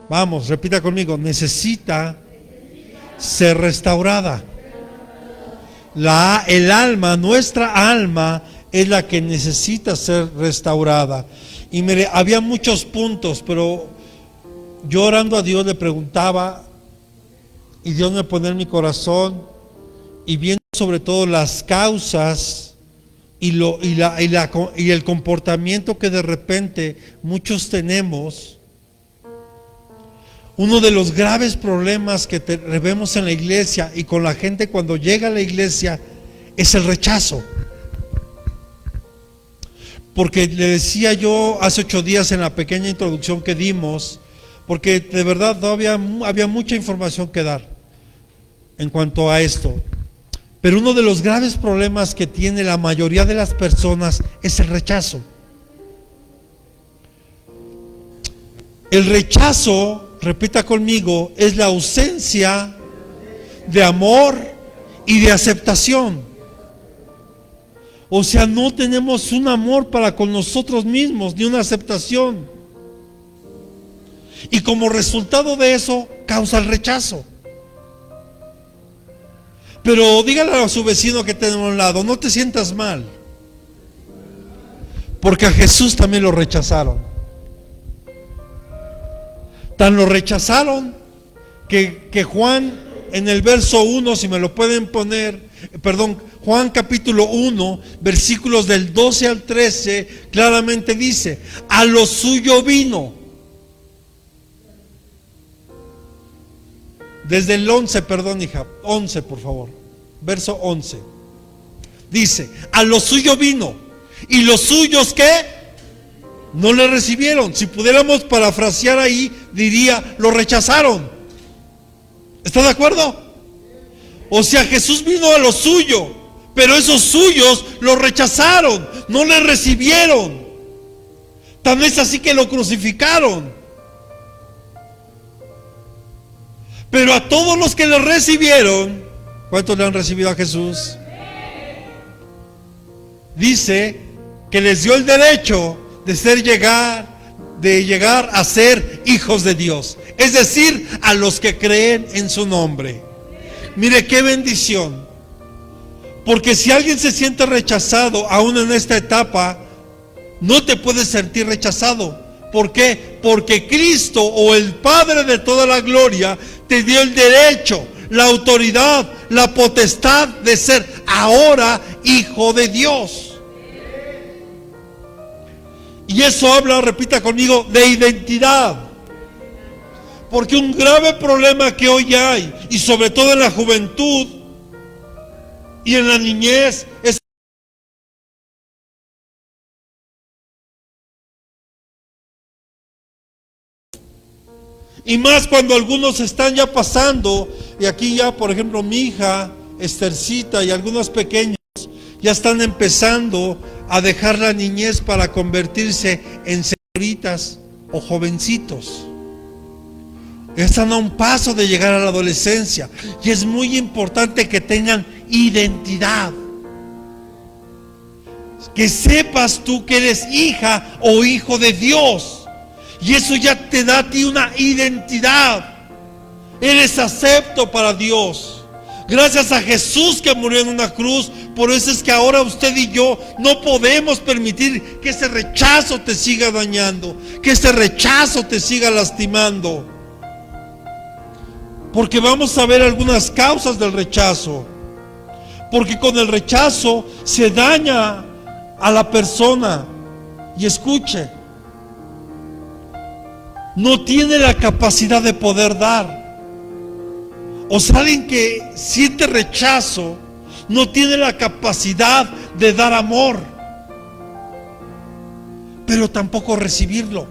Vamos, repita conmigo, necesita ser restaurada. El alma, nuestra alma, es la que necesita ser restaurada. Y mire, había muchos puntos, pero yo orando a Dios le preguntaba, y Dios me ponía en mi corazón, y viendo sobre todo las causas y el comportamiento que de repente muchos tenemos. Uno de los graves problemas que vemos en la iglesia y con la gente cuando llega a la iglesia es el rechazo. Porque le decía yo hace 8 días en la pequeña introducción que dimos, porque de verdad todavía había mucha información que dar en cuanto a esto. Pero uno de los graves problemas que tiene la mayoría de las personas es el rechazo. El rechazo, repita conmigo, es la ausencia de amor y de aceptación. O sea, no tenemos un amor para con nosotros mismos, ni una aceptación. Y como resultado de eso, causa el rechazo. Pero dígale a su vecino que tiene a un lado, no te sientas mal, porque a Jesús también lo rechazaron. Tan lo rechazaron que Juan en el verso 1, si me lo pueden poner, Juan capítulo 1, versículos del 12 al 13, claramente dice, a lo suyo vino. Desde el 11, perdón hija, 11 por favor, verso 11. Dice, a lo suyo vino, y los suyos ¿qué? No le recibieron. Si pudiéramos parafrasear ahí, diría, lo rechazaron. ¿Está de acuerdo? O sea, Jesús vino a lo suyo, pero esos suyos lo rechazaron, no le recibieron. Tan es así que lo crucificaron. Pero a todos los que le recibieron, ¿cuántos le han recibido a Jesús? Dice que les dio el derecho de llegar a ser hijos de Dios, es decir, a los que creen en su nombre. Mire qué bendición, porque si alguien se siente rechazado aún en esta etapa, no te puedes sentir rechazado. ¿Por qué? Porque Cristo, o el Padre de toda la gloria, te dio el derecho, la autoridad, la potestad de ser ahora hijo de Dios. Y eso habla, repita conmigo, de identidad. Porque un grave problema que hoy hay, y sobre todo en la juventud y en la niñez, es y más cuando algunos están ya pasando, y aquí ya por ejemplo mi hija Estercita y algunos pequeños ya están empezando a dejar la niñez para convertirse en señoritas o jovencitos. Están a un paso de llegar a la adolescencia, y es muy importante que tengan identidad. Que sepas tú que eres hija o hijo de Dios, y eso ya te da a ti una identidad. Eres acepto para Dios. Gracias a Jesús que murió en una cruz. Por eso es que ahora usted y yo no podemos permitir que ese rechazo te siga dañando, que ese rechazo te siga lastimando. Porque vamos a ver algunas causas del rechazo. Porque con el rechazo se daña a la persona. Y escuche, no tiene la capacidad de poder dar. O sea, alguien que siente rechazo no tiene la capacidad de dar amor, pero tampoco recibirlo.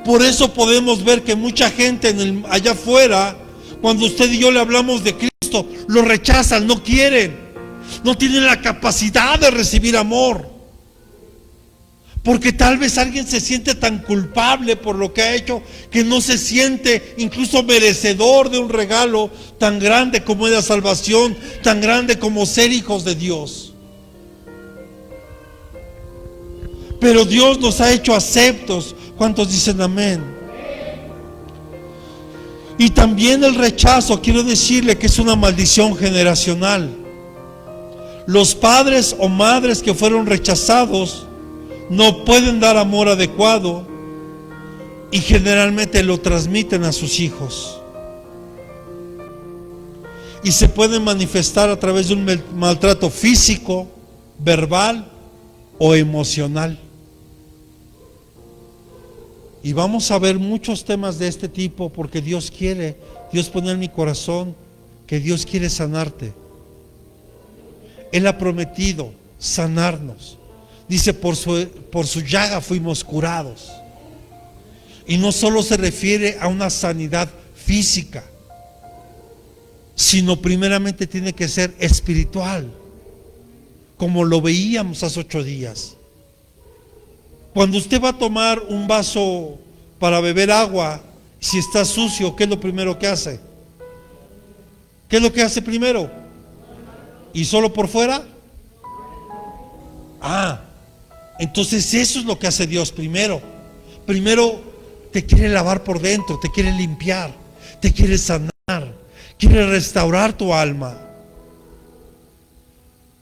Por eso podemos ver que mucha gente allá afuera, cuando usted y yo le hablamos de Cristo, lo rechazan, no quieren, no tienen la capacidad de recibir amor. Porque tal vez alguien se siente tan culpable por lo que ha hecho que no se siente incluso merecedor de un regalo tan grande como es la salvación, tan grande como ser hijos de Dios. Pero Dios nos ha hecho aceptos ¿Cuántos dicen amén? Y también el rechazo, quiero decirle que es una maldición generacional. Los padres o madres que fueron rechazados no pueden dar amor adecuado y generalmente lo transmiten a sus hijos. Y se puede manifestar a través de un maltrato físico, verbal o emocional. Y vamos a ver muchos temas de este tipo porque Dios pone en mi corazón que Dios quiere sanarte. Él ha prometido sanarnos. Dice, por su llaga fuimos curados. Y no solo se refiere a una sanidad física, sino primeramente tiene que ser espiritual, como lo veíamos hace 8 días. Cuando usted va a tomar un vaso para beber agua, si está sucio, ¿qué es lo primero que hace? ¿Qué es lo que hace primero? ¿Y solo por fuera? Entonces eso es lo que hace Dios primero. Primero te quiere lavar por dentro, te quiere limpiar, te quiere sanar, quiere restaurar tu alma.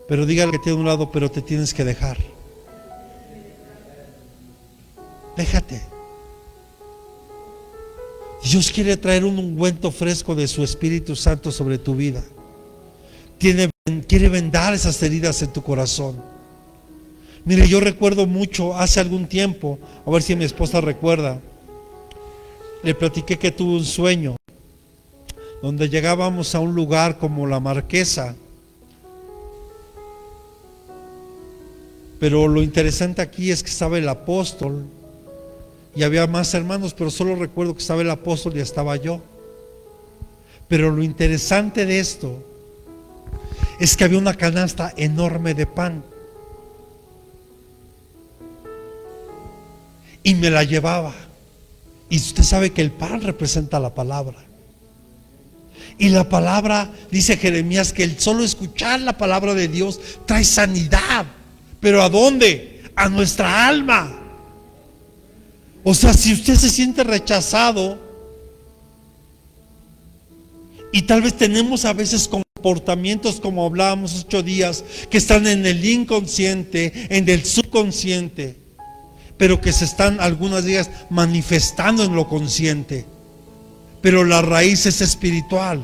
Pero dígale que tiene un lado, pero te tienes que dejar. Déjate. Dios quiere traer un ungüento fresco de su Espíritu Santo sobre tu vida. Quiere vendar esas heridas en tu corazón. Mire, yo recuerdo mucho hace algún tiempo, a ver si mi esposa recuerda, le platiqué que tuve un sueño donde llegábamos a un lugar como la Marquesa. Pero lo interesante aquí es que estaba el apóstol y había más hermanos, pero solo recuerdo que estaba el apóstol y estaba yo. Pero lo interesante de esto es que había una canasta enorme de pan y me la llevaba. Y usted sabe que el pan representa la palabra. Y la palabra, dice Jeremías, que el solo escuchar la palabra de Dios trae sanidad. ¿Pero a dónde? A nuestra alma. O sea, si usted se siente rechazado, y tal vez tenemos a veces comportamientos como hablábamos 8 días, que están en el inconsciente, en el subconsciente, pero que se están algunas días manifestando en lo consciente. Pero la raíz es espiritual.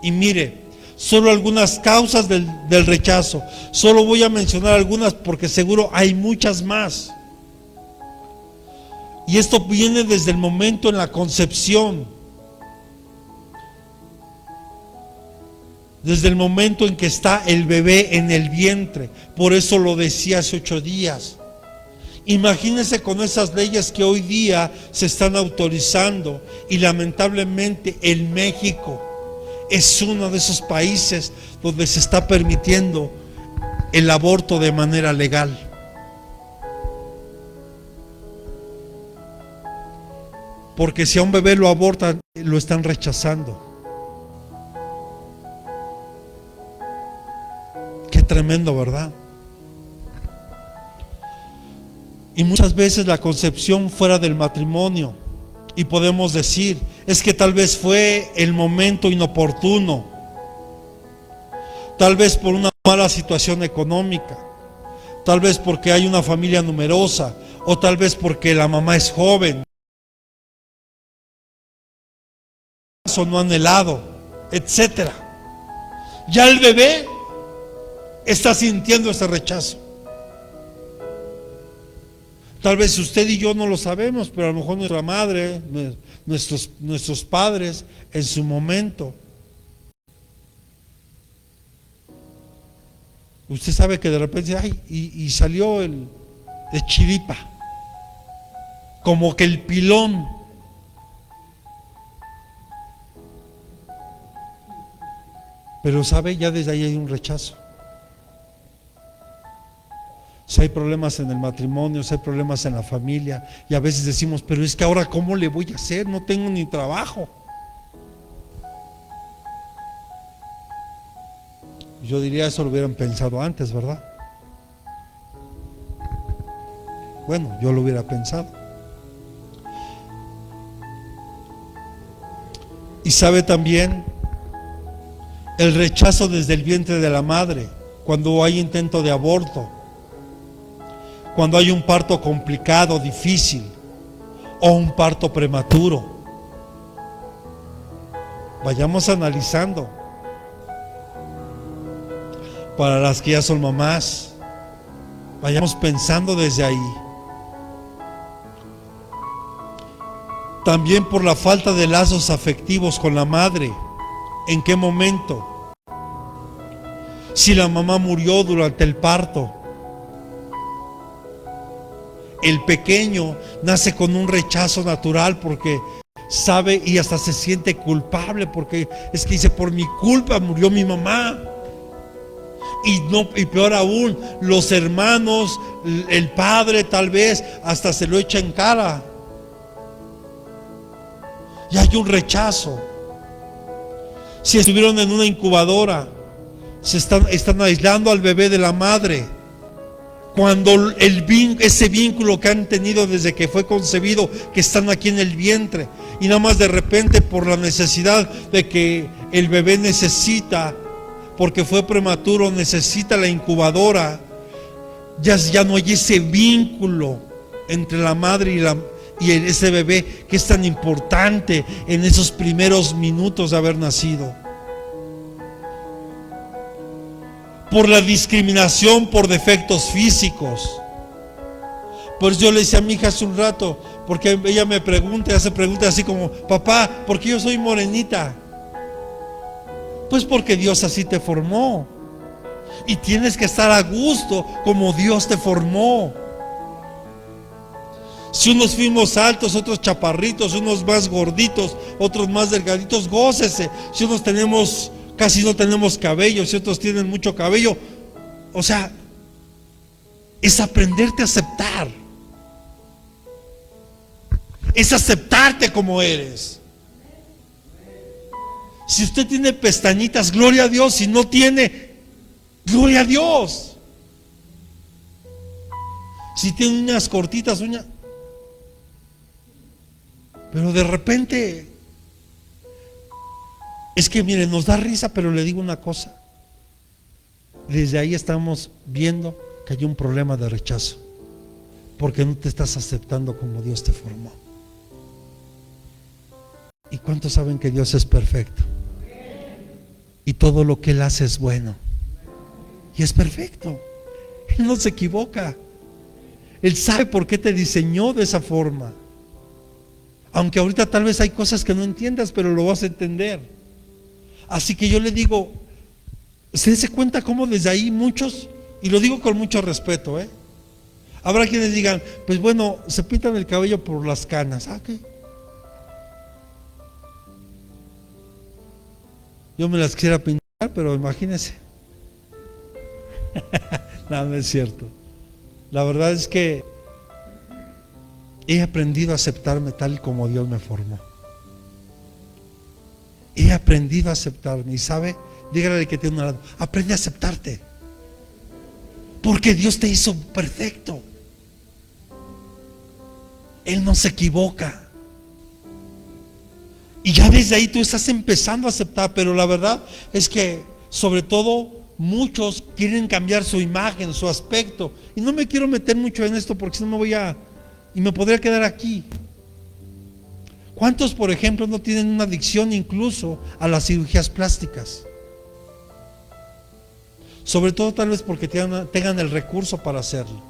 Y mire, solo algunas causas del rechazo. Solo voy a mencionar algunas porque seguro hay muchas más. Y esto viene desde el momento en la concepción. Desde el momento en que está el bebé en el vientre. Por eso lo decía hace 8 días. Imagínense con esas leyes que hoy día se están autorizando. Y lamentablemente en México es uno de esos países donde se está permitiendo el aborto de manera legal. Porque si a un bebé lo abortan, lo están rechazando. Qué tremendo, ¿verdad? Y muchas veces la concepción fuera del matrimonio. Y podemos decir, es que tal vez fue el momento inoportuno. Tal vez por una mala situación económica. Tal vez porque hay una familia numerosa. O tal vez porque la mamá es joven. O no anhelado, etcétera. Ya el bebé está sintiendo ese rechazo. Tal vez usted y yo no lo sabemos, pero a lo mejor nuestra madre, nuestros padres en su momento. Usted sabe que de repente, y salió de chiripa, como que el pilón. Pero sabe, ya desde ahí hay un rechazo. Si hay problemas en el matrimonio, si hay problemas en la familia, y a veces decimos, pero es que ahora ¿cómo le voy a hacer? No tengo ni trabajo. Yo diría, eso lo hubieran pensado antes, ¿verdad? Bueno, yo lo hubiera pensado. Y sabe también el rechazo desde el vientre de la madre, cuando hay intento de aborto, cuando hay un parto complicado, difícil, o un parto prematuro. Vayamos analizando. Para las que ya son mamás, vayamos pensando desde ahí. También por la falta de lazos afectivos con la madre. ¿En qué momento? Si la mamá murió durante el parto, el pequeño nace con un rechazo natural porque sabe y hasta se siente culpable, porque es que dice, por mi culpa murió mi mamá. Y peor aún, los hermanos, el padre tal vez hasta se lo echa en cara. Y hay un rechazo. Si estuvieron en una incubadora, están aislando al bebé de la madre. Cuando ese vínculo que han tenido desde que fue concebido, que están aquí en el vientre, y nada más de repente por la necesidad de que el bebé necesita, porque fue prematuro, necesita la incubadora, ya no hay ese vínculo entre la madre y ese bebé que es tan importante en esos primeros minutos de haber nacido. Por la discriminación por defectos físicos. Por eso yo le decía a mi hija hace un rato, porque ella me pregunta, hace preguntas así como, papá, ¿por qué yo soy morenita? Pues porque Dios así te formó. Y tienes que estar a gusto como Dios te formó. Si unos fuimos altos, otros chaparritos, unos más gorditos, otros más delgaditos, gócese. Si unos casi no tenemos cabello, si otros tienen mucho cabello. O sea, es aprenderte a aceptar. Es aceptarte como eres. Si usted tiene pestañitas, gloria a Dios. Si no tiene, gloria a Dios. Si tiene uñas cortitas, pero de repente, es que miren, nos da risa, pero le digo una cosa. Desde ahí estamos viendo que hay un problema de rechazo, porque no te estás aceptando como Dios te formó. ¿Y cuántos saben que Dios es perfecto? Y todo lo que Él hace es bueno. Y es perfecto. Él no se equivoca. Él sabe por qué te diseñó de esa forma. Aunque ahorita tal vez hay cosas que no entiendas, pero lo vas a entender. Así que yo le digo, se dé cuenta cómo desde ahí muchos, y lo digo con mucho respeto, habrá quienes digan, pues bueno, se pintan el cabello por las canas. ¿Qué? Yo me las quisiera pintar, pero imagínense. No es cierto. La verdad es que he aprendido a aceptarme tal como Dios me formó. He aprendido a aceptarme. Y sabe, dígale al que tiene un lado, aprende a aceptarte. Porque Dios te hizo perfecto. Él no se equivoca. Y ya desde ahí tú estás empezando a aceptar. Pero la verdad es que sobre todo muchos quieren cambiar su imagen, su aspecto. Y no me quiero meter mucho en esto porque si no y me podría quedar aquí. ¿Cuántos, por ejemplo, no tienen una adicción incluso a las cirugías plásticas? Sobre todo tal vez porque tengan el recurso para hacerlo.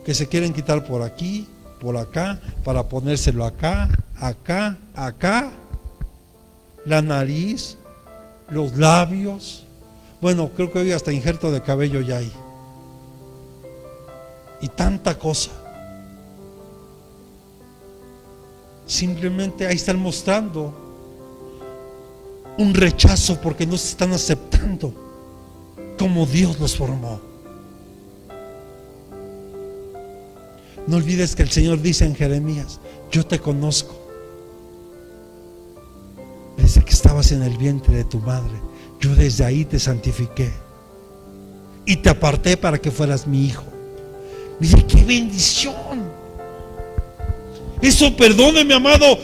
Que se quieren quitar por aquí, por acá, para ponérselo acá, acá, acá, la nariz, los labios. Bueno, creo que hoy hasta injerto de cabello ya hay. Y tanta cosa. Simplemente ahí están mostrando un rechazo porque no se están aceptando como Dios los formó. No olvides que el Señor dice en Jeremías, yo te conozco desde que estabas en el vientre de tu madre. Yo desde ahí te santifiqué y te aparté para que fueras mi hijo. Mire qué bendición. Eso, perdóneme, amado,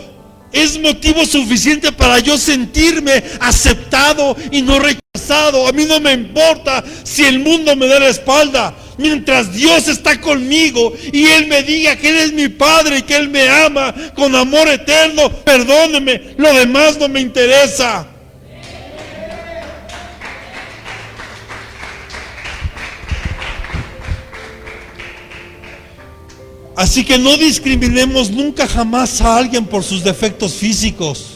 es motivo suficiente para yo sentirme aceptado y no rechazado. A mí no me importa si el mundo me da la espalda, mientras Dios está conmigo y Él me diga que Él es mi Padre y que Él me ama con amor eterno. Perdóneme, lo demás no me interesa. Así que no discriminemos nunca jamás a alguien por sus defectos físicos.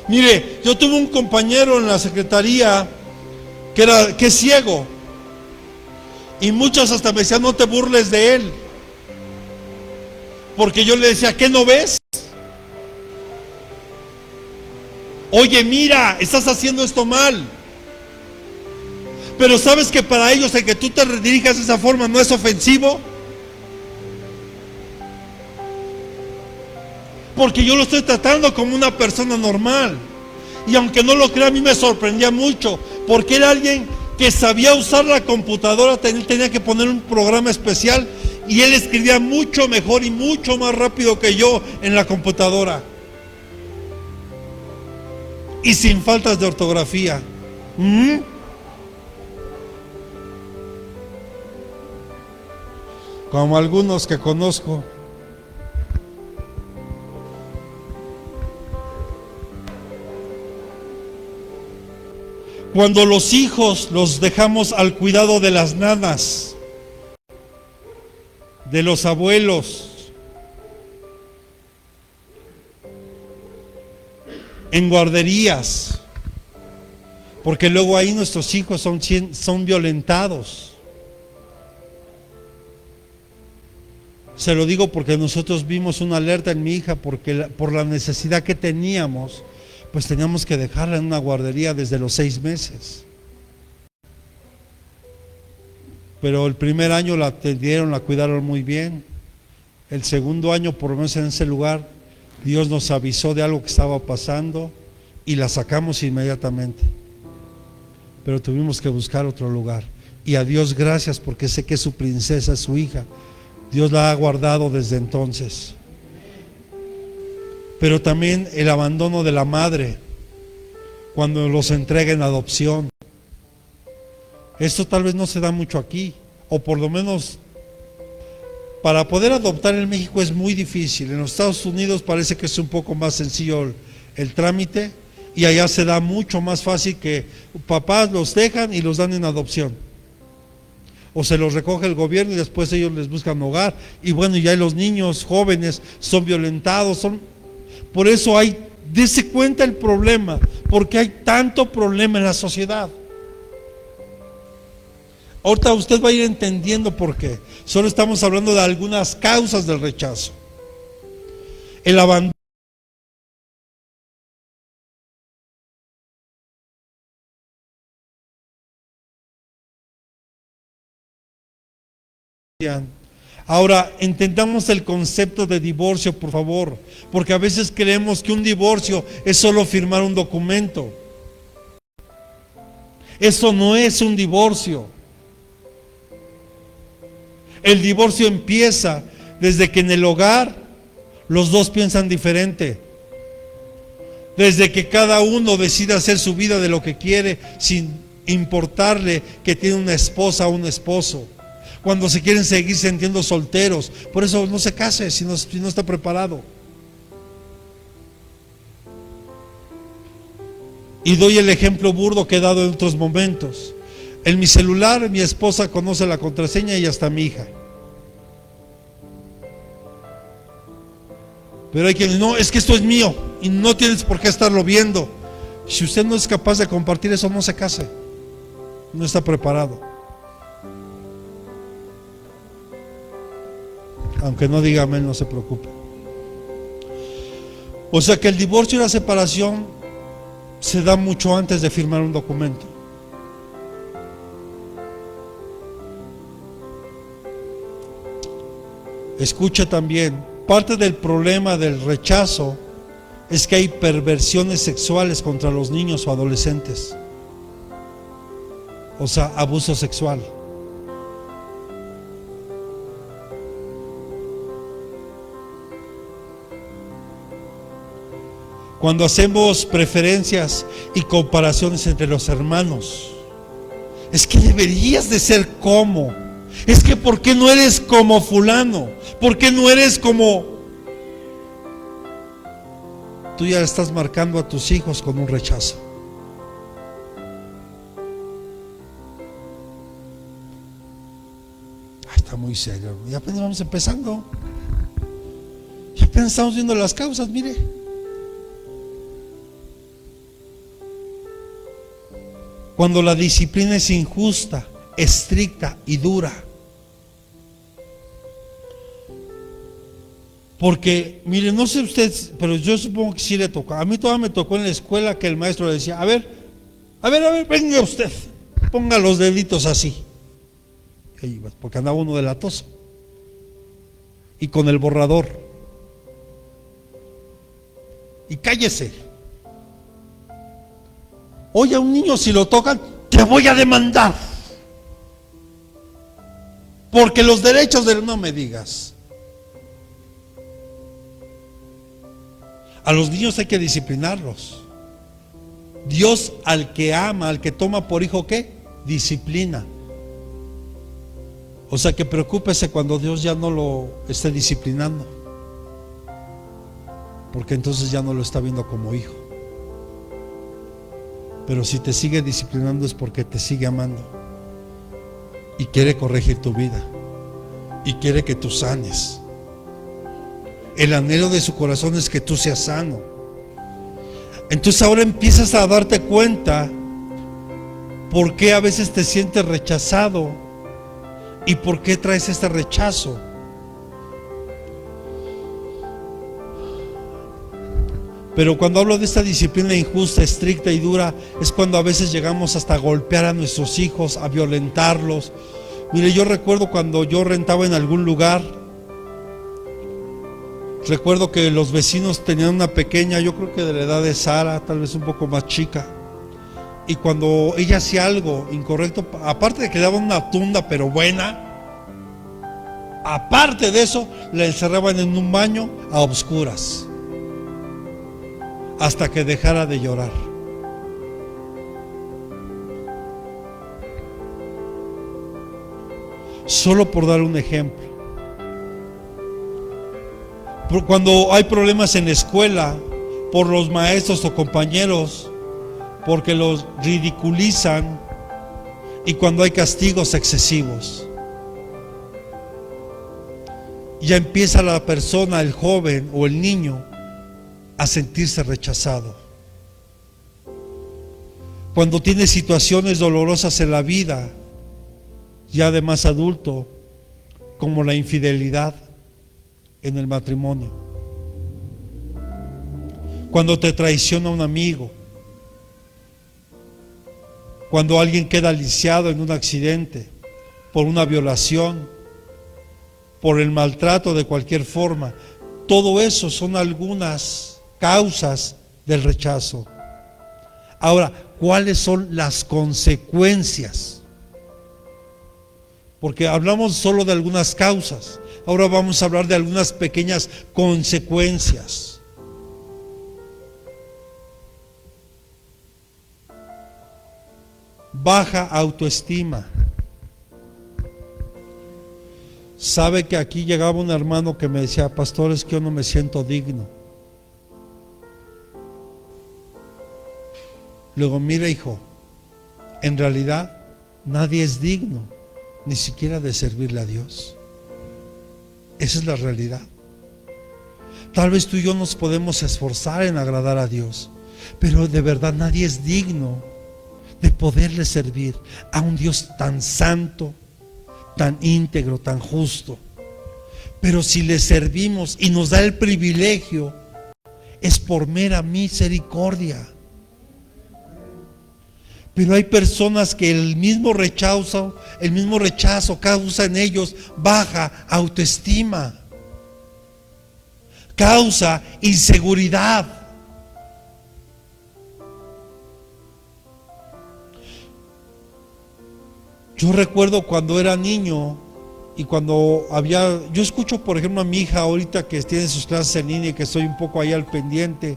Mire, yo tuve un compañero en la secretaría que es ciego. Y muchos hasta me decían, no te burles de él. Porque yo le decía, ¿qué no ves? Oye, mira, estás haciendo esto mal. Pero ¿sabes que para ellos el que tú te dirijas de esa forma no es ofensivo? Porque yo lo estoy tratando como una persona normal. Y aunque no lo crea, a mí me sorprendía mucho, porque era alguien que sabía usar la computadora. Tenía que poner un programa especial y él escribía mucho mejor y mucho más rápido que yo en la computadora, y sin faltas de ortografía. Como algunos que conozco. Cuando los hijos los dejamos al cuidado de las nanas, de los abuelos, en guarderías, porque luego ahí nuestros hijos son violentados. Se lo digo porque nosotros vimos una alerta en mi hija, porque por la necesidad que teníamos, pues teníamos que dejarla en una guardería desde los 6 meses. Pero el primer año la atendieron, la cuidaron muy bien. El segundo año, por lo menos en ese lugar, Dios nos avisó de algo que estaba pasando y la sacamos inmediatamente. Pero tuvimos que buscar otro lugar. Y a Dios gracias, porque sé que es su princesa, es su hija. Dios la ha guardado desde entonces. Pero también el abandono de la madre cuando los entrega en adopción. Esto tal vez no se da mucho aquí, o por lo menos para poder adoptar en México es muy difícil. En los Estados Unidos parece que es un poco más sencillo el trámite, y allá se da mucho más fácil, que papás los dejan y los dan en adopción. O se los recoge el gobierno y después ellos les buscan hogar. Y bueno, ya los niños jóvenes son violentados, por eso dése cuenta el problema, porque hay tanto problema en la sociedad. Ahorita usted va a ir entendiendo por qué. Solo estamos hablando de algunas causas del rechazo. El abandono. Ahora, entendamos el concepto de divorcio, por favor, porque a veces creemos que un divorcio es solo firmar un documento. Eso no es un divorcio. El divorcio empieza desde que en el hogar los dos piensan diferente, desde que cada uno decide hacer su vida de lo que quiere, sin importarle que tiene una esposa o un esposo. Cuando se quieren seguir sintiendo solteros, por eso no se case si no está preparado. Y doy el ejemplo burdo que he dado en otros momentos. En mi celular mi esposa conoce la contraseña y hasta mi hija. Pero hay quien no, es que esto es mío y no tienes por qué estarlo viendo. Si usted no es capaz de compartir eso, no se case. No está preparado. Aunque no diga amén, no se preocupe. O sea que el divorcio y la separación se da mucho antes de firmar un documento. Escucha también, parte del problema del rechazo es que hay perversiones sexuales contra los niños o adolescentes. O sea, abuso sexual. Cuando hacemos preferencias y comparaciones entre los hermanos. Es que deberías de ser como. Es que ¿por qué no eres como fulano? ¿Por qué no eres como? Tú ya estás marcando a tus hijos con un rechazo. Ay, está muy serio. Ya apenas vamos empezando. Ya apenas estamos viendo las causas, mire. Cuando la disciplina es injusta, estricta y dura. Porque, mire, no sé usted, pero yo supongo que sí le tocó. A mí todavía me tocó en la escuela que el maestro le decía, a ver, venga usted, ponga los deditos así. Porque andaba uno delatoso. Y con el borrador. Y cállese. Oye, a un niño si lo tocan, te voy a demandar. Porque los derechos de... No me digas. A los niños hay que disciplinarlos. Dios al que ama, al que toma por hijo, ¿qué? Disciplina. O sea que preocúpese cuando Dios ya no lo esté disciplinando. Porque entonces ya no lo está viendo como hijo. Pero si te sigue disciplinando es porque te sigue amando. Y quiere corregir tu vida. Y quiere que tú sanes. El anhelo de su corazón es que tú seas sano. Entonces ahora empiezas a darte cuenta por qué a veces te sientes rechazado y por qué traes este rechazo. Pero cuando hablo de esta disciplina injusta, estricta y dura, es cuando a veces llegamos hasta a golpear a nuestros hijos, a violentarlos. Mire, yo recuerdo cuando yo rentaba en algún lugar, recuerdo que los vecinos tenían una pequeña, yo creo que de la edad de Sara, tal vez un poco más chica, y cuando ella hacía algo incorrecto, aparte de que daba una tunda pero buena, aparte de eso, la encerraban en un baño a obscuras hasta que dejara de llorar. Solo por dar un ejemplo. Cuando hay problemas en la escuela por los maestros o compañeros, porque los ridiculizan, y cuando hay castigos excesivos, ya empieza la persona, el joven o el niño, a sentirse rechazado. Cuando tiene situaciones dolorosas en la vida, ya de más adulto, como la infidelidad en el matrimonio, cuando te traiciona un amigo, cuando alguien queda lisiado en un accidente, por una violación, por el maltrato de cualquier forma, todo eso son algunas causas del rechazo. Ahora, ¿cuáles son las consecuencias? Porque hablamos solo de algunas causas. Ahora vamos a hablar de algunas pequeñas consecuencias. Baja autoestima. Sabe que aquí llegaba un hermano que me decía, pastor, es que yo no me siento digno. Luego, mira, hijo, en realidad nadie es digno, ni siquiera de servirle a Dios. Esa es la realidad. Tal vez tú y yo nos podemos esforzar en agradar a Dios, pero de verdad nadie es digno de poderle servir a un Dios tan santo, tan íntegro, tan justo. Pero si le servimos y nos da el privilegio, es por mera misericordia. Pero hay personas que el mismo rechazo causa en ellos baja autoestima, causa inseguridad. Yo recuerdo cuando era niño y cuando yo escucho por ejemplo a mi hija ahorita que tiene sus clases en línea y que estoy un poco ahí al pendiente.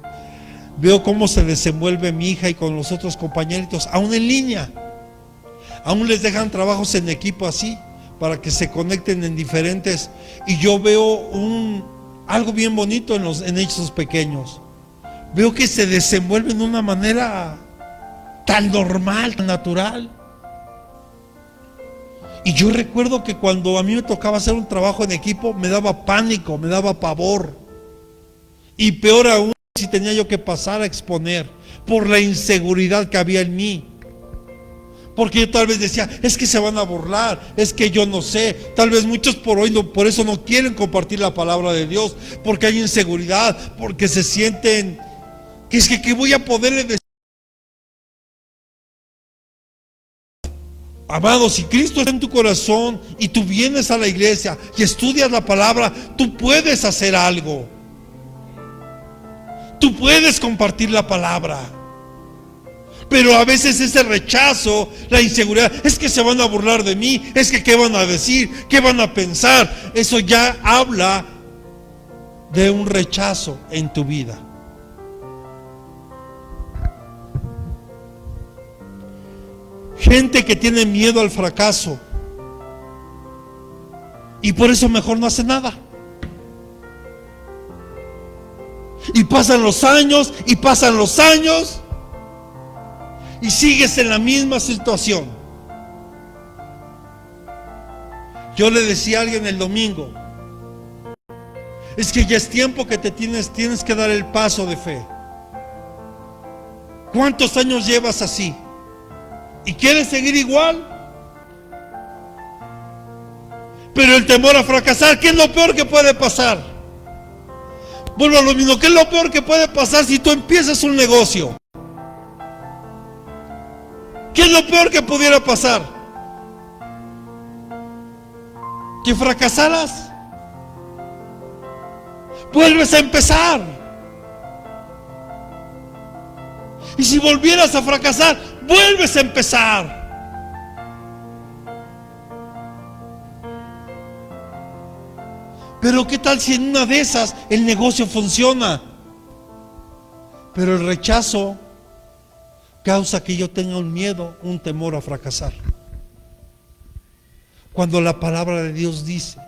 Veo cómo se desenvuelve mi hija y con los otros compañeritos, aún en línea. Aún les dejan trabajos en equipo así, para que se conecten en diferentes. Y yo veo algo bien bonito en esos pequeños. Veo que se desenvuelven de una manera tan normal, tan natural. Y yo recuerdo que cuando a mí me tocaba hacer un trabajo en equipo, me daba pánico, me daba pavor. Y peor aún si tenía yo que pasar a exponer por la inseguridad que había en mí. Porque yo tal vez decía, es que se van a burlar, es que yo no sé. Tal vez muchos por eso no quieren compartir la palabra de Dios, porque hay inseguridad, porque se sienten que es que voy a poderle decir. Amado, si Cristo está en tu corazón y tú vienes a la iglesia y estudias la palabra, tú puedes hacer algo. Tú puedes compartir la palabra. Pero a veces ese rechazo, la inseguridad, es que se van a burlar de mí, es que qué van a decir, qué van a pensar. Eso ya habla de un rechazo en tu vida. Gente que tiene miedo al fracaso y por eso mejor no hace nada. Y pasan los años y pasan los años y sigues en la misma situación. Yo le decía a alguien el domingo, es que ya es tiempo que tienes que dar el paso de fe. ¿Cuántos años llevas así? ¿Y quieres seguir igual? Pero el temor a fracasar, ¿qué es lo peor que puede pasar? Vuelvo a lo mismo, ¿qué es lo peor que puede pasar si tú empiezas un negocio? ¿Qué es lo peor que pudiera pasar? ¿Que fracasaras? Vuelves a empezar. Y si volvieras a fracasar, vuelves a empezar. Pero ¿qué tal si en una de esas el negocio funciona? Pero el rechazo causa que yo tenga un miedo, un temor a fracasar. Cuando la palabra de Dios dice,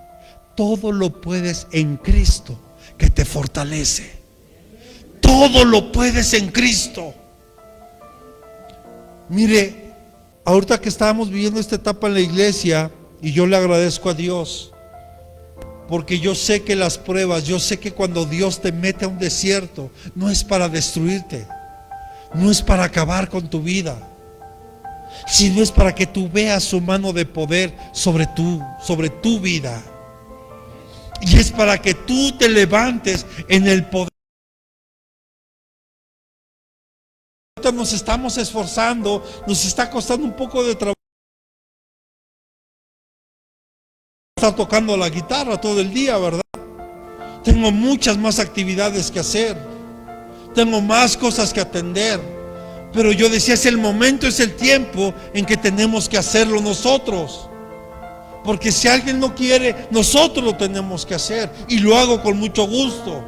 todo lo puedes en Cristo que te fortalece. Todo lo puedes en Cristo. Mire, ahorita que estábamos viviendo esta etapa en la iglesia, y yo le agradezco a Dios, porque yo sé que las pruebas, yo sé que cuando Dios te mete a un desierto, no es para destruirte, no es para acabar con tu vida, sino es para que tú veas su mano de poder sobre tu vida. Y es para que tú te levantes en el poder. Nos estamos esforzando, nos está costando un poco de trabajo. Estar tocando la guitarra todo el día, ¿verdad? Tengo muchas más actividades que hacer, tengo más cosas que atender, pero yo decía, es el momento, es el tiempo en que tenemos que hacerlo nosotros, porque si alguien no quiere, nosotros lo tenemos que hacer, y lo hago con mucho gusto.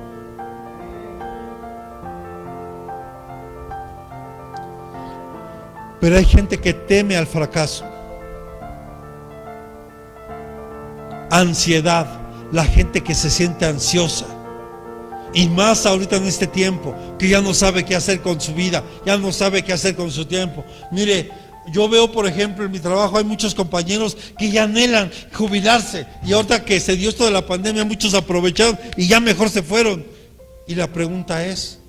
Pero hay gente que teme al fracaso. Ansiedad, la gente que se siente ansiosa. Y más ahorita en este tiempo, que ya no sabe qué hacer con su vida, ya no sabe qué hacer con su tiempo. Mire, yo veo, por ejemplo, en mi trabajo hay muchos compañeros que ya anhelan jubilarse. Y ahorita que se dio esto de la pandemia, muchos aprovecharon y ya mejor se fueron. Y la pregunta es,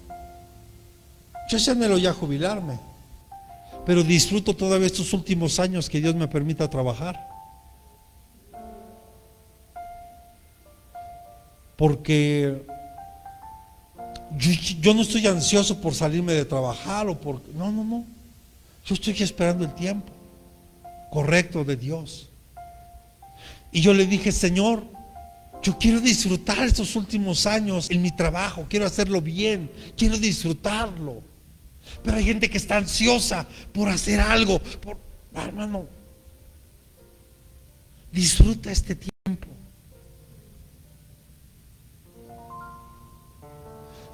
yo sí anhelo ya jubilarme, pero disfruto todavía estos últimos años que Dios me permita trabajar. Porque yo no estoy ansioso por salirme de trabajar o por... No. Yo estoy esperando el tiempo correcto de Dios. Y yo le dije, Señor, yo quiero disfrutar estos últimos años en mi trabajo, quiero hacerlo bien, quiero disfrutarlo. Pero hay gente que está ansiosa por hacer algo. Hermano, disfruta este tiempo.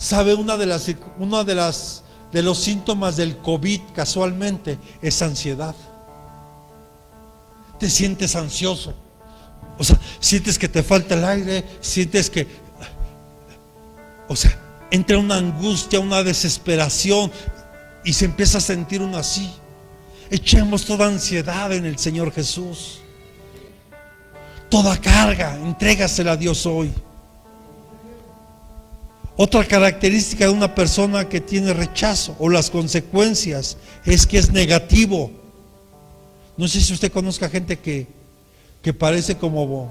¿Sabe? De los síntomas del COVID casualmente es ansiedad. Te sientes ansioso. O sea, sientes que te falta el aire, sientes que, o sea, entra una angustia, una desesperación y se empieza a sentir uno así. Echemos toda ansiedad en el Señor Jesús. Toda carga, entrégasela a Dios hoy. Otra característica de una persona que tiene rechazo o las consecuencias es que es negativo. No sé si usted conozca gente que parece como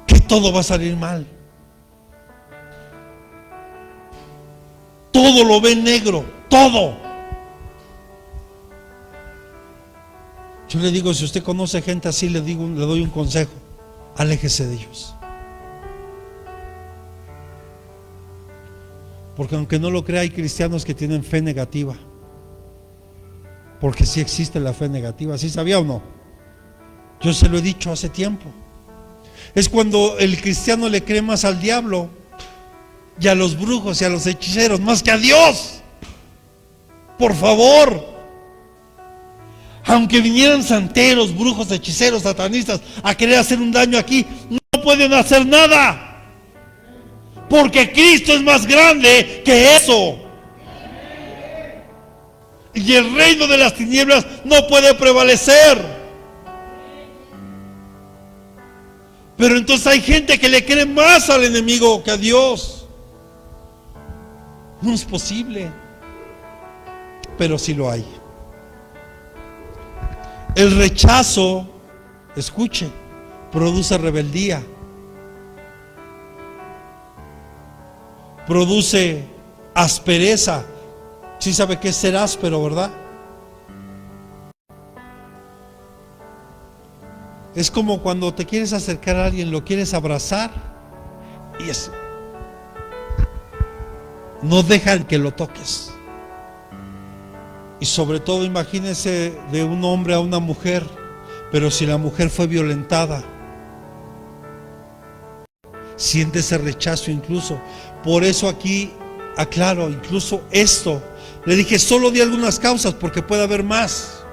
que todo va a salir mal. Todo lo ve negro, todo. Yo le digo, si usted conoce gente así, le doy un consejo: aléjese de ellos. Porque aunque no lo crea, hay cristianos que tienen fe negativa. Porque sí existe la fe negativa. ¿Sí sabía o no? Yo se lo he dicho hace tiempo. Es cuando el cristiano le cree más al diablo y a los brujos y a los hechiceros más que a Dios. Por favor. Aunque vinieran santeros, brujos, hechiceros, satanistas a querer hacer un daño aquí, no pueden hacer nada. Porque Cristo es más grande que eso. Y el reino de las tinieblas no puede prevalecer. Pero entonces hay gente que le cree más al enemigo que a Dios. No es posible. Pero sí lo hay. El rechazo, escuche, produce rebeldía. Produce aspereza. Sí sabe qué es ser áspero, ¿verdad? Es como cuando te quieres acercar a alguien, lo quieres abrazar y no dejan que lo toques. Y sobre todo imagínese de un hombre a una mujer, pero si la mujer fue violentada, siente ese rechazo incluso. Por eso aquí aclaro, incluso esto, le dije solo di algunas causas porque puede haber más.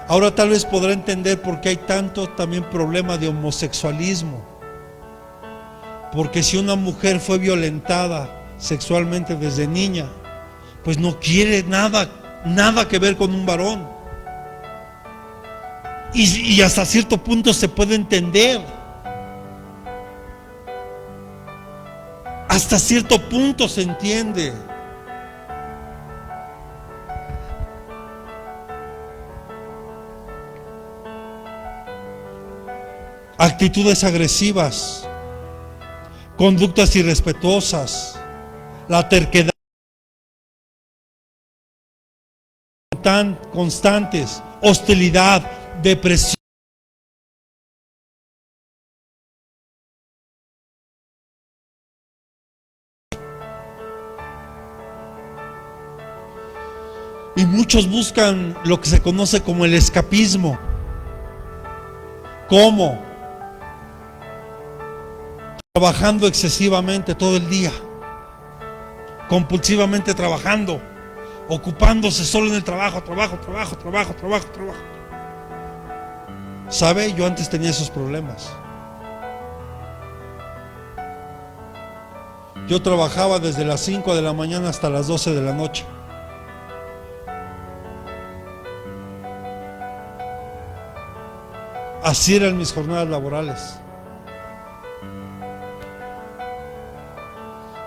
Ahora tal vez podrá entender por qué hay tanto también problema de homosexualismo. Porque si una mujer fue violentada sexualmente desde niña, pues no quiere nada que ver con un varón. Y hasta cierto punto se puede entender. Hasta cierto punto se entiende. Actitudes agresivas, conductas irrespetuosas, la terquedad tan constantes, hostilidad, depresión. Y muchos buscan lo que se conoce como el escapismo. ¿Cómo? Trabajando excesivamente todo el día, compulsivamente trabajando, ocupándose solo en el trabajo. ¿Sabe? Yo antes tenía esos problemas. Yo trabajaba desde las 5 de la mañana hasta las 12 de la noche. Así eran mis jornadas laborales.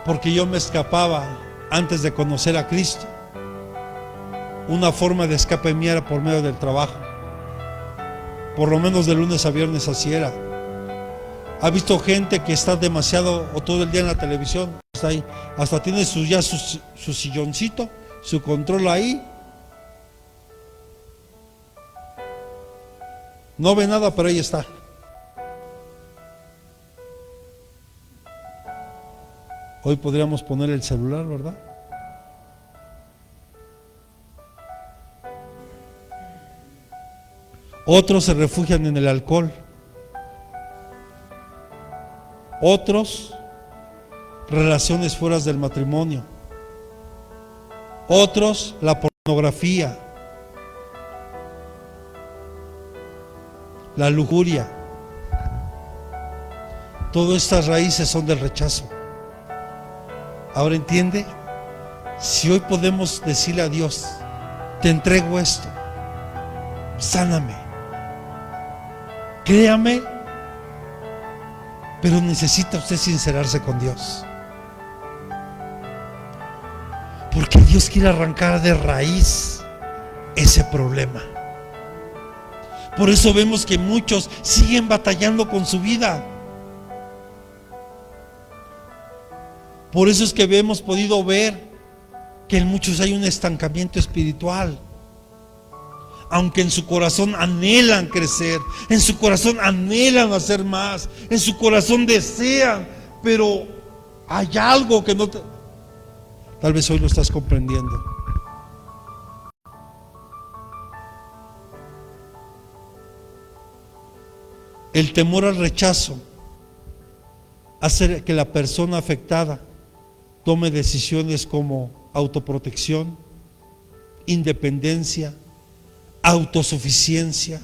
Porque yo me escapaba antes de conocer a Cristo. Una forma de escape mía era por medio del trabajo. Por lo menos de lunes a viernes así era. ¿Ha visto gente que está demasiado o todo el día en la televisión? Está ahí, hasta tiene su silloncito, su control ahí. No ve nada, pero ahí está. Hoy podríamos poner el celular, ¿verdad? Otros se refugian en el alcohol. Otros relaciones fuera del matrimonio. Otros, la pornografía, la lujuria. Todas estas raíces son del rechazo. Ahora entiende, si hoy podemos decirle a Dios, te entrego esto, sáname, créame, pero necesita usted sincerarse con Dios, porque Dios quiere arrancar de raíz ese problema. Por eso vemos que muchos siguen batallando con su vida. Por eso es que hemos podido ver que en muchos hay un estancamiento espiritual. Aunque en su corazón anhelan crecer, en su corazón anhelan hacer más, en su corazón desean, pero hay algo que no te... Tal vez hoy lo estás comprendiendo. El temor al rechazo hace que la persona afectada tome decisiones como autoprotección, independencia, autosuficiencia.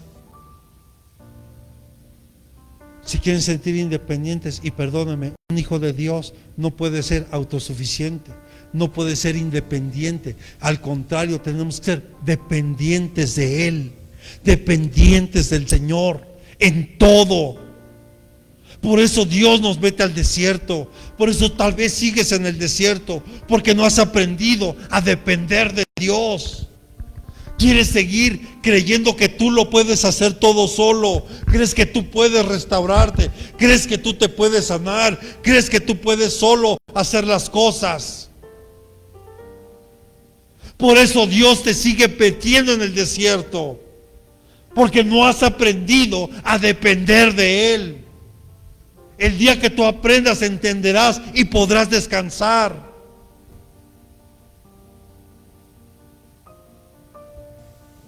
Si quieren sentir independientes, y perdónenme, un hijo de Dios no puede ser autosuficiente, no puede ser independiente. Al contrario, tenemos que ser dependientes de Él, dependientes del Señor en todo. Por eso Dios nos mete al desierto. Por eso tal vez sigues en el desierto, porque no has aprendido a depender de Dios. Quieres seguir creyendo que tú lo puedes hacer todo solo. Crees que tú puedes restaurarte. Crees que tú te puedes sanar. Crees que tú puedes solo hacer las cosas. Por eso Dios te sigue metiendo en el desierto, porque no has aprendido a depender de Él. El día que tú aprendas, entenderás y podrás descansar.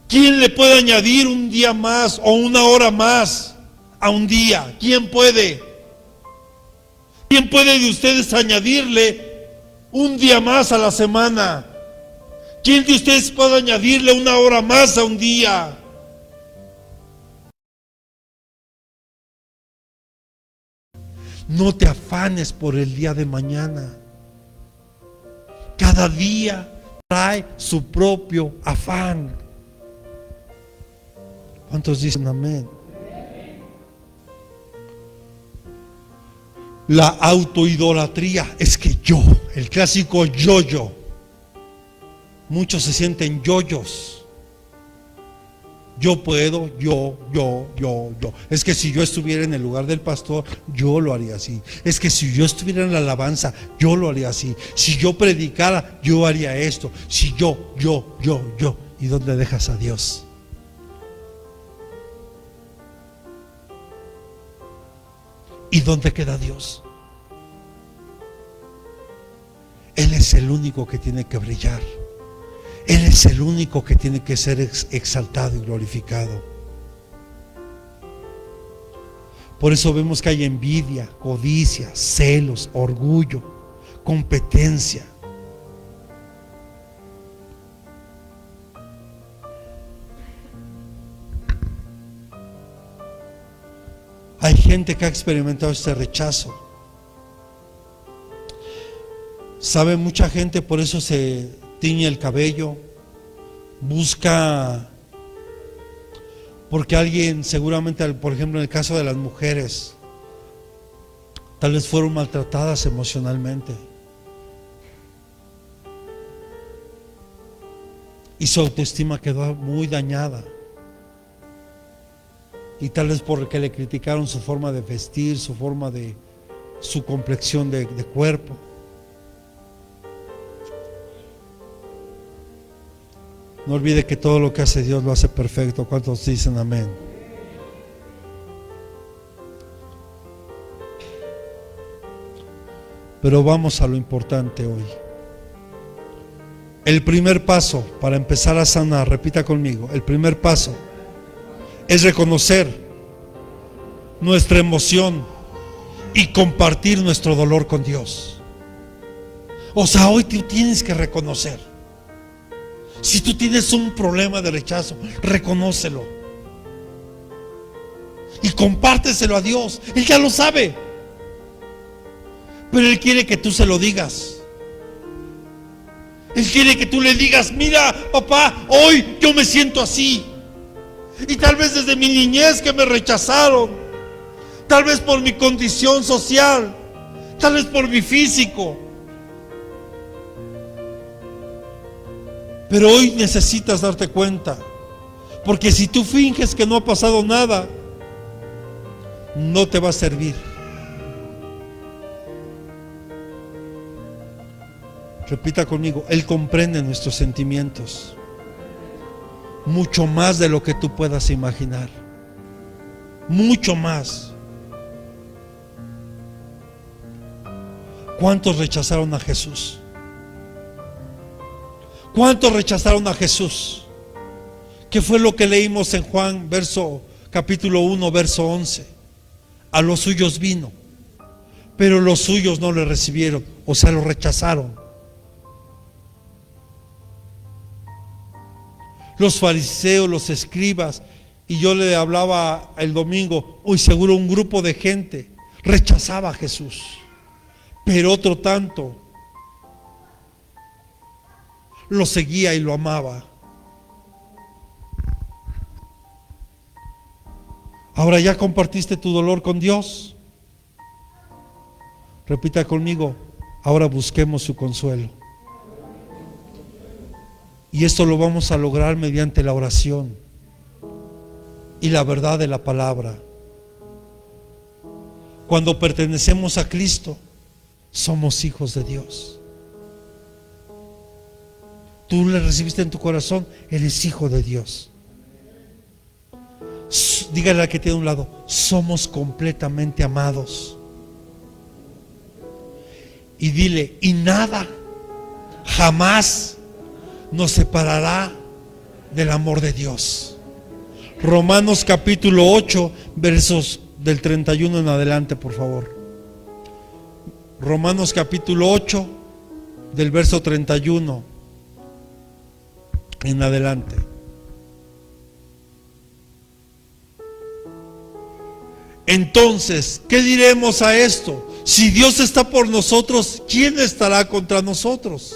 ¿Quién le puede añadir un día más o una hora más a un día? ¿Quién puede? ¿Quién puede de ustedes añadirle un día más a la semana? ¿Quién de ustedes puede añadirle una hora más a un día? No te afanes por el día de mañana. Cada día trae su propio afán. ¿Cuántos dicen amén? La autoidolatría es que yo, el clásico yo. Muchos se sienten yoyos. Yo puedo, yo. Es que si yo estuviera en el lugar del pastor, yo lo haría así. Es que si yo estuviera en la alabanza, yo lo haría así. Si yo predicara, yo haría esto. Si yo. ¿Y dónde dejas a Dios? ¿Y dónde queda Dios? Él es el único que tiene que brillar. Él es el único que tiene que ser exaltado y glorificado. Por eso vemos que hay envidia, codicia, celos, orgullo, competencia. Hay gente que ha experimentado este rechazo. Sabe, mucha gente por eso se tiñe el cabello, busca, porque alguien seguramente, por ejemplo en el caso de las mujeres, tal vez fueron maltratadas emocionalmente y su autoestima quedó muy dañada, y tal vez porque le criticaron su forma de vestir, su complexión de cuerpo. No olvide que todo lo que hace Dios lo hace perfecto. ¿Cuántos dicen amén? Pero vamos a lo importante hoy. El primer paso para empezar a sanar, repita conmigo, el primer paso es reconocer nuestra emoción y compartir nuestro dolor con Dios. O sea, hoy tú tienes que reconocer. Si tú tienes un problema de rechazo, reconócelo. Y compárteselo a Dios. Él ya lo sabe. Pero Él quiere que tú se lo digas. Él quiere que tú le digas: mira, papá, hoy yo me siento así. Y tal vez desde mi niñez que me rechazaron. Tal vez por mi condición social. Tal vez por mi físico. Pero hoy necesitas darte cuenta. Porque si tú finges que no ha pasado nada, no te va a servir. Repita conmigo: Él comprende nuestros sentimientos mucho más de lo que tú puedas imaginar. Mucho más. ¿Cuántos rechazaron a Jesús? ¿Cuántos rechazaron a Jesús? ¿Qué fue lo que leímos en Juan, capítulo 1, verso 11? A los suyos vino, pero los suyos no le recibieron, o sea, lo rechazaron. Los fariseos, los escribas, y yo le hablaba el domingo, hoy seguro un grupo de gente rechazaba a Jesús, pero otro tanto lo seguía y lo amaba. Ahora, ¿ya compartiste tu dolor con Dios? Repita conmigo: ahora busquemos su consuelo. Y esto lo vamos a lograr mediante la oración y la verdad de la palabra. Cuando pertenecemos a Cristo, somos hijos de Dios. Tú le recibiste en tu corazón, eres hijo de Dios. Dígale al que tiene a un lado: somos completamente amados. Y dile: y nada jamás nos separará del amor de Dios. Romanos capítulo 8, versos del 31 en adelante, por favor. Romanos capítulo 8, del verso 31 en adelante. Entonces, ¿qué diremos a esto? Si Dios está por nosotros, ¿quién estará contra nosotros?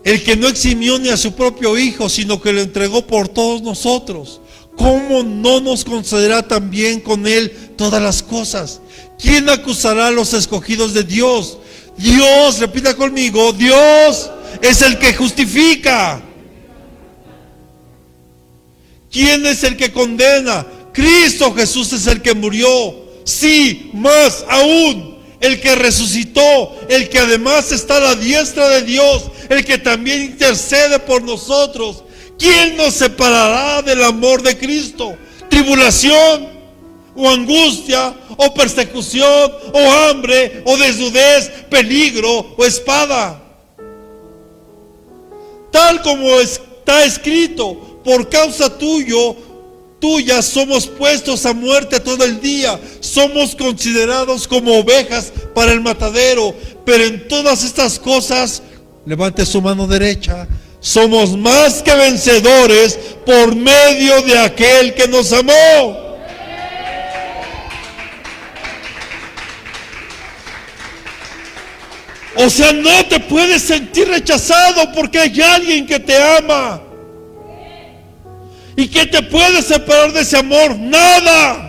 El que no eximió ni a su propio Hijo, sino que lo entregó por todos nosotros, ¿cómo no nos concederá también con Él todas las cosas? ¿Quién acusará a los escogidos de Dios? Dios, repita conmigo: Dios es el que justifica. ¿Quién es el que condena? Cristo Jesús es el que murió. Sí, más aún, el que resucitó, el que además está a la diestra de Dios, el que también intercede por nosotros. ¿Quién nos separará del amor de Cristo? ¿Tribulación, o angustia, o persecución, o hambre, o desnudez, peligro, o espada? Tal como está escrito: por causa tuya somos puestos a muerte todo el día, somos considerados como ovejas para el matadero. Pero en todas estas cosas, levante su mano derecha, somos más que vencedores por medio de aquel que nos amó. O sea, no te puedes sentir rechazado porque hay alguien que te ama. ¿Y qué te puede separar de ese amor? Nada.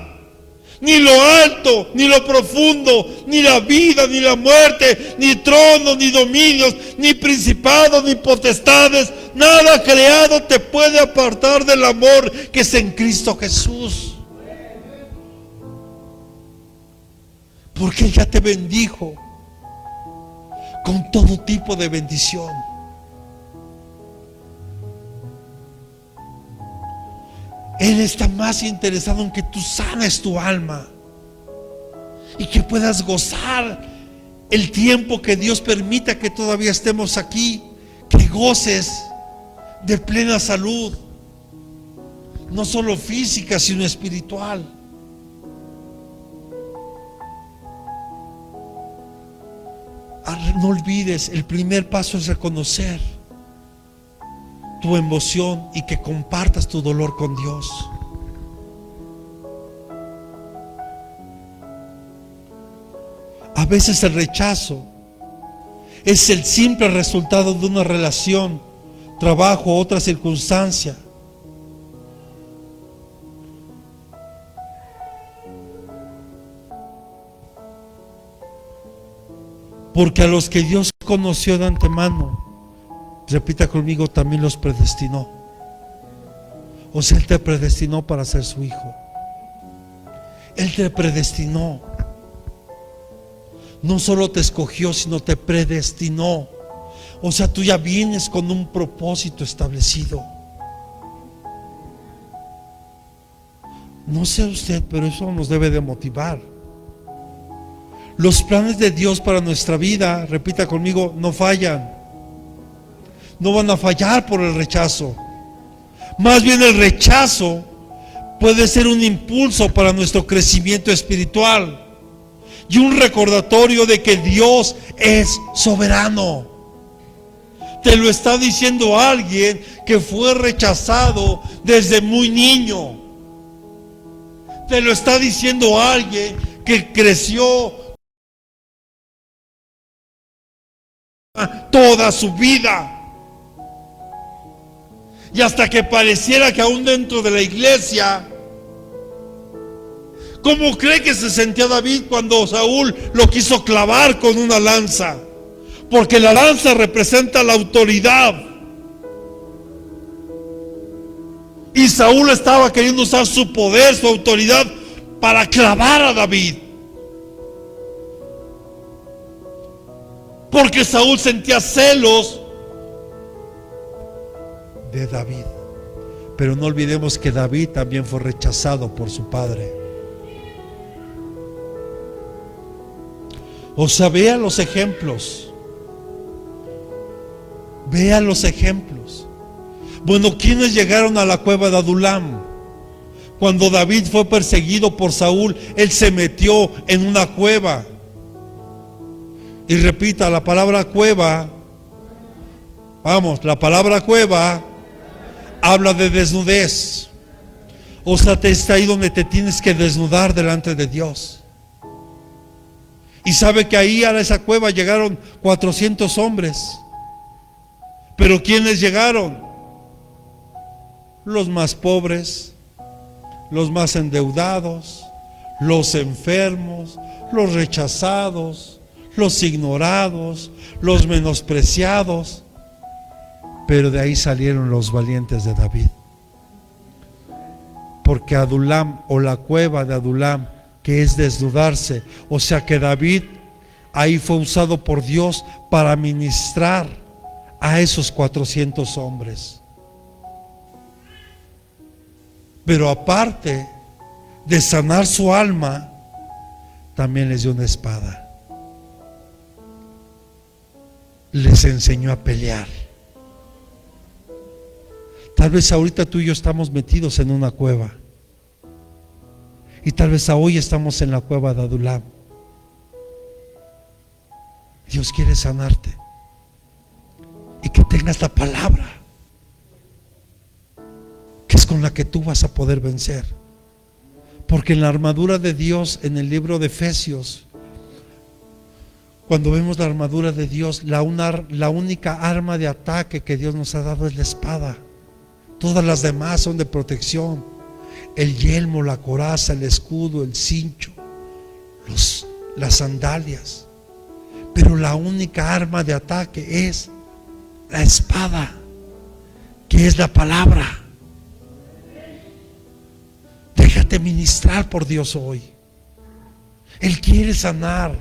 Ni lo alto, ni lo profundo, ni la vida, ni la muerte, ni tronos, ni dominios, ni principados, ni potestades. Nada creado te puede apartar del amor que es en Cristo Jesús. Porque Él ya te bendijo con todo tipo de bendición. Él está más interesado en que tú sanes tu alma y que puedas gozar el tiempo que Dios permita que todavía estemos aquí, que goces de plena salud, no solo física, sino espiritual. No olvides, el primer paso es reconocer tu emoción y que compartas tu dolor con Dios. A veces el rechazo es el simple resultado de una relación, trabajo o otra circunstancia. Porque a los que Dios conoció de antemano, repita conmigo, también los predestinó. O sea, Él te predestinó para ser su hijo. Él te predestinó. No solo te escogió, sino te predestinó. O sea, tú ya vienes con un propósito establecido. No sé usted, pero eso nos debe de motivar. Los planes de Dios para nuestra vida, repita conmigo, no fallan. No van a fallar por el rechazo. Más bien el rechazo puede ser un impulso para nuestro crecimiento espiritual y un recordatorio de que Dios es soberano. Te lo está diciendo alguien que fue rechazado desde muy niño. Te lo está diciendo alguien que creció toda su vida. Y hasta que pareciera que aún dentro de la iglesia, ¿cómo cree que se sentía David cuando Saúl lo quiso clavar con una lanza? Porque la lanza representa la autoridad. Y Saúl estaba queriendo usar su poder, su autoridad, para clavar a David. Porque Saúl sentía celos de David. Pero no olvidemos que David también fue rechazado por su padre. O sea, vea los ejemplos. Vea los ejemplos. Bueno, ¿quiénes llegaron a la cueva de Adulam? Cuando David fue perseguido por Saúl, él se metió en una cueva. Y repita, la palabra cueva, vamos, la palabra cueva habla de desnudez. O sea, te está ahí donde te tienes que desnudar delante de Dios. Y sabe que ahí a esa cueva llegaron 400 hombres. Pero ¿quiénes llegaron? Los más pobres, los más endeudados, los enfermos, los rechazados, los ignorados, los menospreciados. Pero de ahí salieron los valientes de David. Porque Adulam, o la cueva de Adulam, que es desnudarse, o sea que David ahí fue usado por Dios para ministrar a esos 400 hombres. Pero aparte de sanar su alma, también les dio una espada. Les enseñó a pelear. Tal vez ahorita tú y yo estamos metidos en una cueva. Y tal vez hoy estamos en la cueva de Adulam. Dios quiere sanarte. Y que tengas la palabra, que es con la que tú vas a poder vencer. Porque en la armadura de Dios, en el libro de Efesios, cuando vemos la armadura de Dios, la única arma de ataque que Dios nos ha dado es la espada. Todas las demás son de protección. El yelmo, la coraza, el escudo, el cincho, las sandalias. Pero la única arma de ataque es la espada, que es la palabra. Déjate ministrar por Dios hoy. Él quiere sanar.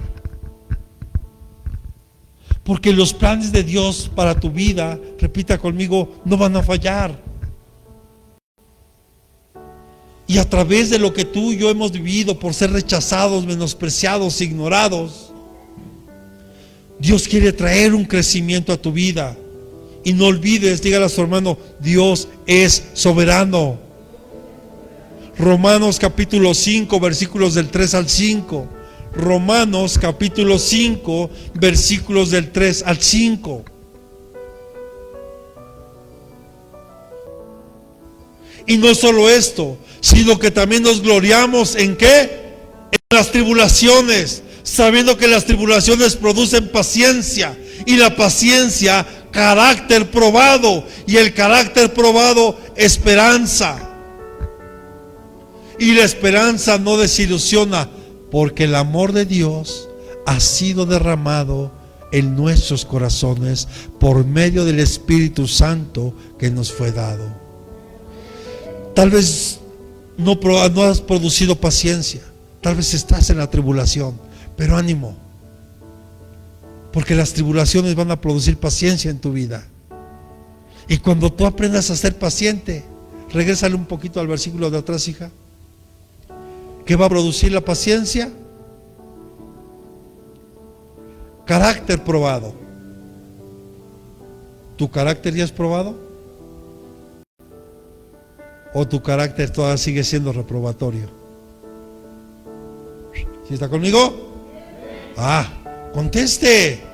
Porque los planes de Dios para tu vida, repita conmigo, no van a fallar. Y a través de lo que tú y yo hemos vivido por ser rechazados, menospreciados, ignorados, Dios quiere traer un crecimiento a tu vida. Y no olvides, dígale a su hermano, Dios es soberano. Romanos capítulo 5, versículos del 3 al 5. Romanos capítulo 5, versículos del 3 al 5. Y no solo esto, sino que también nos gloriamos ¿en qué? En las tribulaciones, sabiendo que las tribulaciones producen paciencia, y la paciencia carácter probado, y el carácter probado esperanza. Y la esperanza no desilusiona, porque el amor de Dios ha sido derramado en nuestros corazones por medio del Espíritu Santo que nos fue dado. Tal vez no has producido paciencia, tal vez estás en la tribulación, pero ánimo, porque las tribulaciones van a producir paciencia en tu vida. Y cuando tú aprendas a ser paciente, regrésale un poquito al versículo de atrás, hija. ¿Qué va a producir la paciencia? Carácter probado. ¿Tu carácter ya es probado? ¿O tu carácter todavía sigue siendo reprobatorio? ¿Sí está conmigo? Conteste.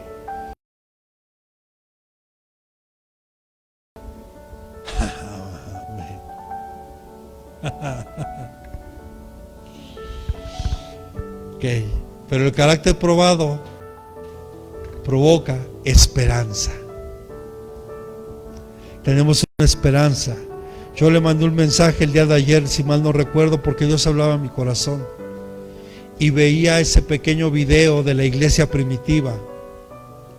Ok, pero el carácter probado provoca esperanza. Tenemos una esperanza. Yo le mandé un mensaje el día de ayer, si mal no recuerdo, porque Dios hablaba en mi corazón. Y veía ese pequeño video de la iglesia primitiva,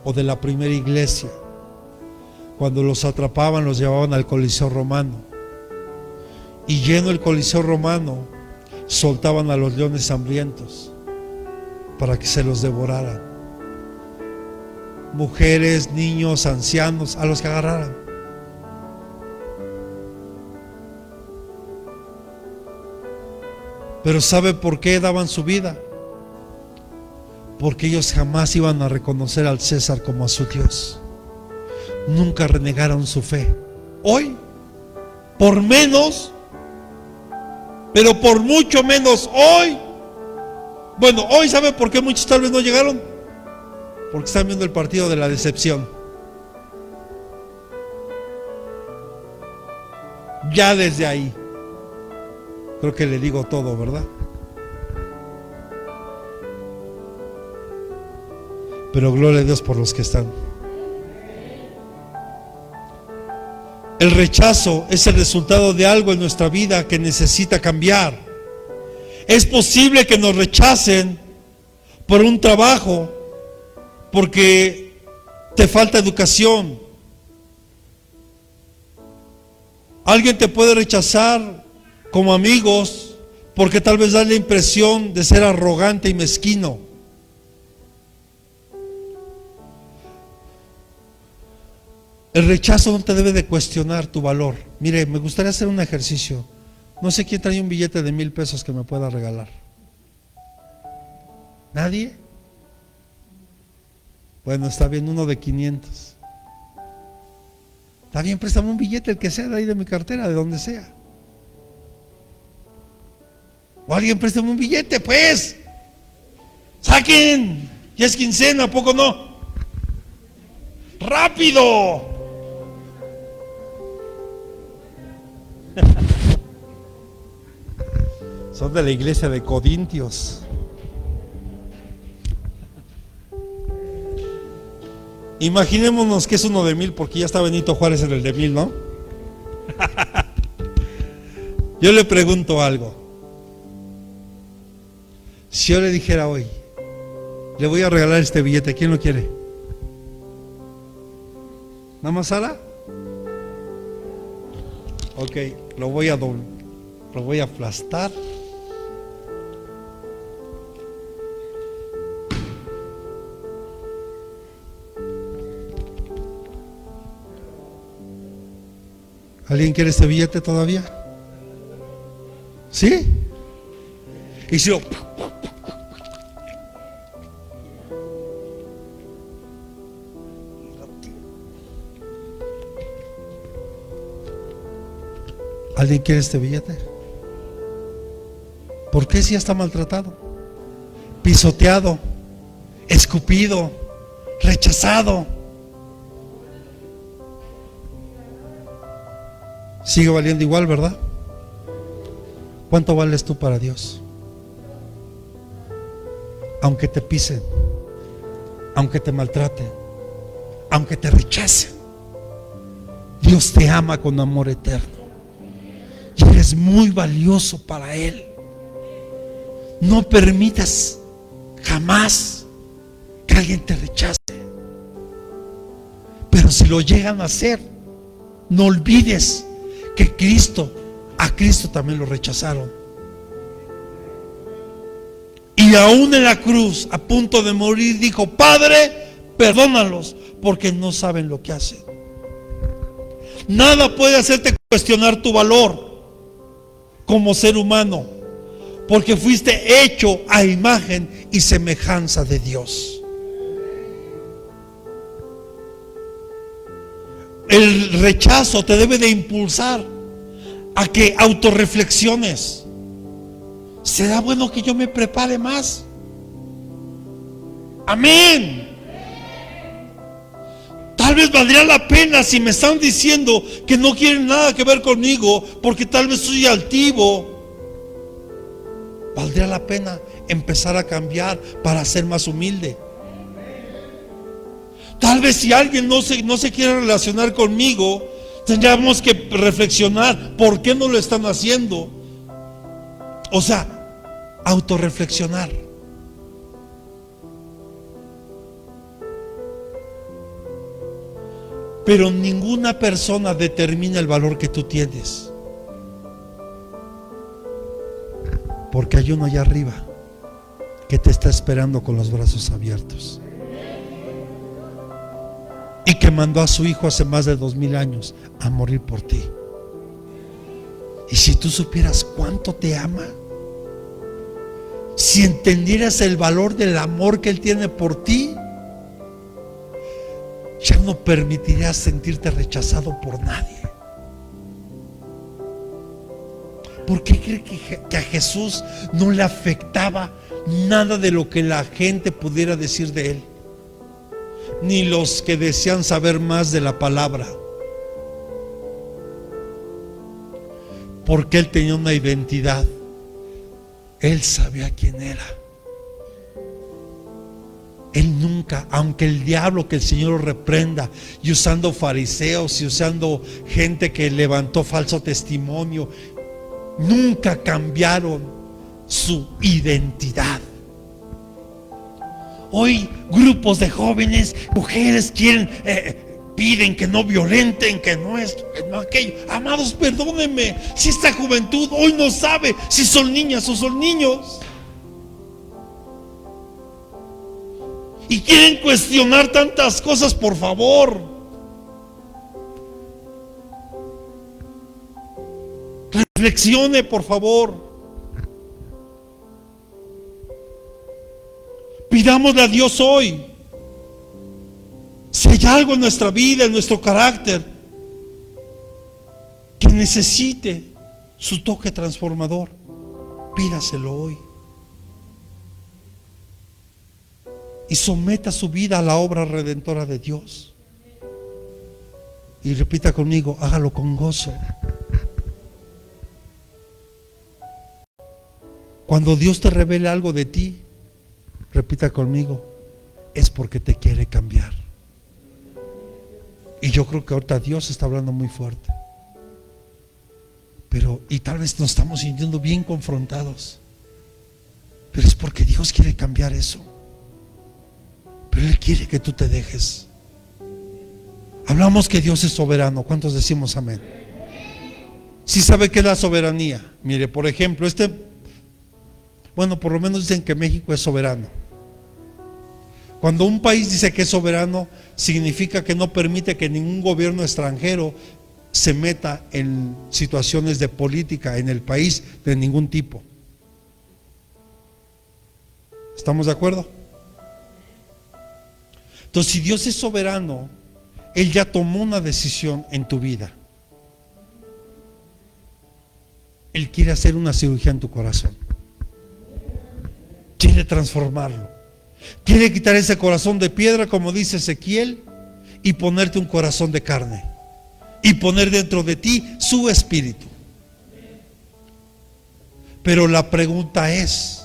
o de la primera iglesia. Cuando los atrapaban, los llevaban al Coliseo Romano. Y lleno el Coliseo Romano, soltaban a los leones hambrientos para que se los devoraran. Mujeres, niños, ancianos, a los que agarraran. Pero ¿sabe por qué daban su vida? Porque ellos jamás iban a reconocer al César como a su Dios. Nunca renegaron su fe. Hoy, por menos, pero por mucho menos hoy. Bueno, hoy ¿sabe por qué muchos tal vez no llegaron? Porque están viendo el partido de la decepción. Ya desde ahí creo que le digo todo, ¿verdad? Pero gloria a Dios por los que están. El rechazo es el resultado de algo en nuestra vida que necesita cambiar. Es posible que nos rechacen por un trabajo, porque te falta educación. Alguien te puede rechazar como amigos porque tal vez da la impresión de ser arrogante y mezquino. El rechazo no te debe de cuestionar tu valor. Mire, me gustaría hacer un ejercicio. No sé quién trae un billete de 1,000 pesos que me pueda regalar. ¿Nadie? Bueno, está bien, uno de 500. Está bien, préstame un billete, el que sea, de ahí de mi cartera, de donde sea. O alguien préstame un billete, pues. Saquen. Ya es quincena, ¿a poco no? ¡Rápido! Son de la iglesia de Corintios. Imaginémonos que es uno de 1,000, porque ya está Benito Juárez en el de 1,000, ¿no? Yo le pregunto algo. Si yo le dijera hoy, le voy a regalar este billete, ¿quién lo quiere? ¿Nada más Sara? Ok, lo voy a aplastar. ¿Alguien quiere este billete todavía? ¿Sí? Y si lo... ¿Alguien quiere este billete? ¿Por qué si ya está maltratado? pisoteado, escupido, rechazado. Sigue valiendo igual, ¿verdad? ¿Cuánto vales tú para Dios? Aunque te pisen, aunque te maltraten, aunque te rechacen, Dios te ama con amor eterno y eres muy valioso para Él. No permitas jamás que alguien te rechace, pero si lo llegan a hacer, no olvides que a Cristo también lo rechazaron. Y aún en la cruz, a punto de morir, dijo: Padre, perdónalos, porque no saben lo que hacen. Nada puede hacerte cuestionar tu valor como ser humano, porque fuiste hecho a imagen y semejanza de Dios. El rechazo te debe de impulsar a que autorreflexiones. ¿Será bueno que yo me prepare más? Amén. Tal vez valdría la pena, si me están diciendo que no quieren nada que ver conmigo porque tal vez soy altivo, valdría la pena empezar a cambiar para ser más humilde. Tal vez si alguien no se quiere relacionar conmigo, tendríamos que reflexionar por qué no lo están haciendo. O sea, autorreflexionar. Pero ninguna persona determina el valor que tú tienes, porque hay uno allá arriba que te está esperando con los brazos abiertos y que mandó a su hijo hace más de 2000 años a morir por ti. Y si tú supieras cuánto te ama, si entendieras el valor del amor que Él tiene por ti, ya no permitirías sentirte rechazado por nadie. ¿Por qué cree que a Jesús no le afectaba nada de lo que la gente pudiera decir de Él? Ni los que desean saber más de la palabra. Porque Él tenía una identidad. Él sabía quién era. Él nunca, aunque el diablo, que el Señor lo reprenda, y usando fariseos y usando gente que levantó falso testimonio, nunca cambiaron su identidad. Hoy grupos de jóvenes, mujeres piden que no violenten, que no esto, que no aquello. Amados, perdónenme, si esta juventud hoy no sabe si son niñas o son niños, y quieren cuestionar tantas cosas. Por favor, reflexione, por favor. Pidámosle a Dios hoy, si hay algo en nuestra vida, en nuestro carácter, que necesite su toque transformador, pídaselo hoy. Y someta su vida a la obra redentora de Dios. Y repita conmigo: hágalo con gozo. Cuando Dios te revele algo de ti, repita conmigo: es porque te quiere cambiar. Y yo creo que ahorita Dios está hablando muy fuerte. Y tal vez nos estamos sintiendo bien confrontados, pero es porque Dios quiere cambiar eso. Pero Él quiere que tú te dejes. Hablamos que Dios es soberano. ¿Cuántos decimos amén? Si sabe qué es la soberanía. Mire, por ejemplo, por lo menos dicen que México es soberano. Cuando un país dice que es soberano, significa que no permite que ningún gobierno extranjero se meta en situaciones de política en el país de ningún tipo. ¿Estamos de acuerdo? Entonces, si Dios es soberano, Él ya tomó una decisión en tu vida. Él quiere hacer una cirugía en tu corazón. quiere transformarlo. Quiere quitar ese corazón de piedra, como dice Ezequiel, y ponerte un corazón de carne. Y poner dentro de ti su espíritu. Pero la pregunta es,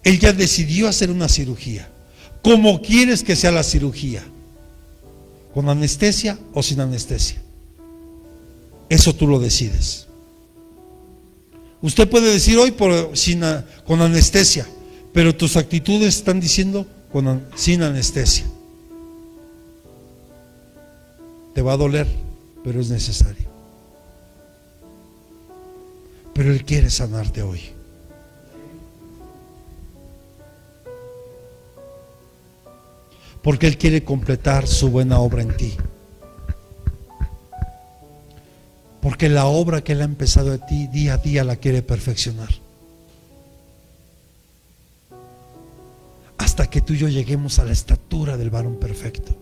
él ya decidió hacer una cirugía. ¿Cómo quieres que sea la cirugía? ¿Con anestesia o sin anestesia? Eso tú lo decides. Usted puede decir hoy con anestesia, pero tus actitudes están diciendo sin anestesia. Te va a doler, pero es necesario. Pero Él quiere sanarte hoy. Porque Él quiere completar su buena obra en ti. Porque la obra que Él ha empezado en ti, día a día la quiere perfeccionar. Hasta que tú y yo lleguemos a la estatura del varón perfecto.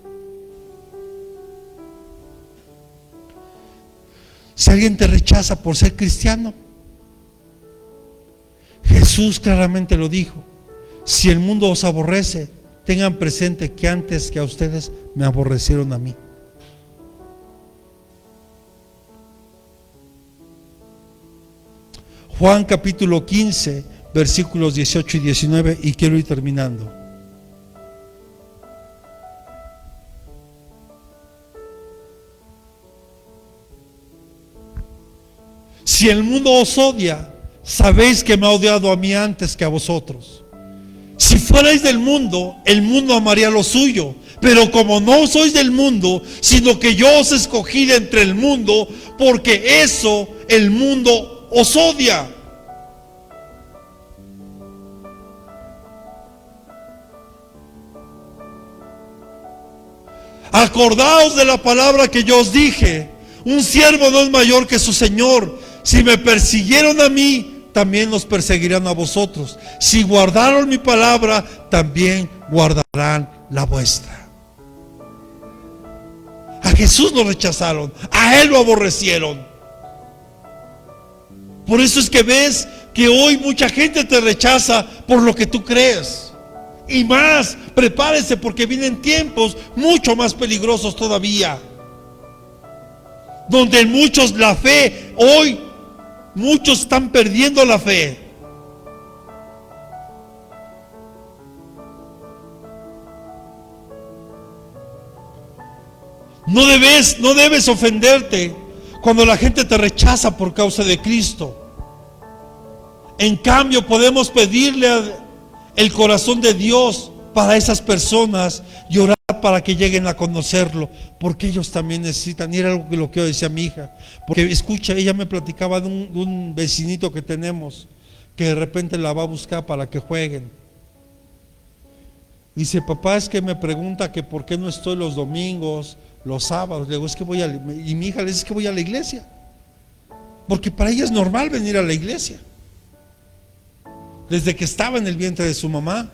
Si alguien te rechaza por ser cristiano, Jesús claramente lo dijo: si el mundo os aborrece, tengan presente que antes que a ustedes me aborrecieron a mí. Juan capítulo 15, versículos 18 y 19, y quiero ir terminando. Si el mundo os odia, sabéis que me ha odiado a mí antes que a vosotros. Si fuerais del mundo, el mundo amaría lo suyo. Pero como no sois del mundo, sino que yo os escogí de entre el mundo, porque eso el mundo os odia. Acordaos de la palabra que yo os dije: un siervo no es mayor que su señor. Si me persiguieron a mí, también os perseguirán a vosotros. Si guardaron mi palabra, también guardarán la vuestra. A Jesús lo rechazaron, a Él lo aborrecieron. Por eso es que ves que hoy mucha gente te rechaza por lo que tú crees. Y más, prepárese, porque vienen tiempos mucho más peligrosos todavía, donde muchos la fe, hoy muchos están perdiendo la fe. No debes ofenderte cuando la gente te rechaza por causa de Cristo. En cambio, podemos pedirle el corazón de Dios para esas personas y orar para que lleguen a conocerlo, porque ellos también necesitan. Y era algo que lo que yo decía a mi hija, porque escucha, ella me platicaba de un vecinito que tenemos, que de repente la va a buscar para que jueguen. Dice: papá, es que me pregunta que por qué no estoy los domingos, los sábados. Le digo: es que voy y mi hija le dice: es que voy a la iglesia, porque para ella es normal venir a la iglesia, desde que estaba en el vientre de su mamá.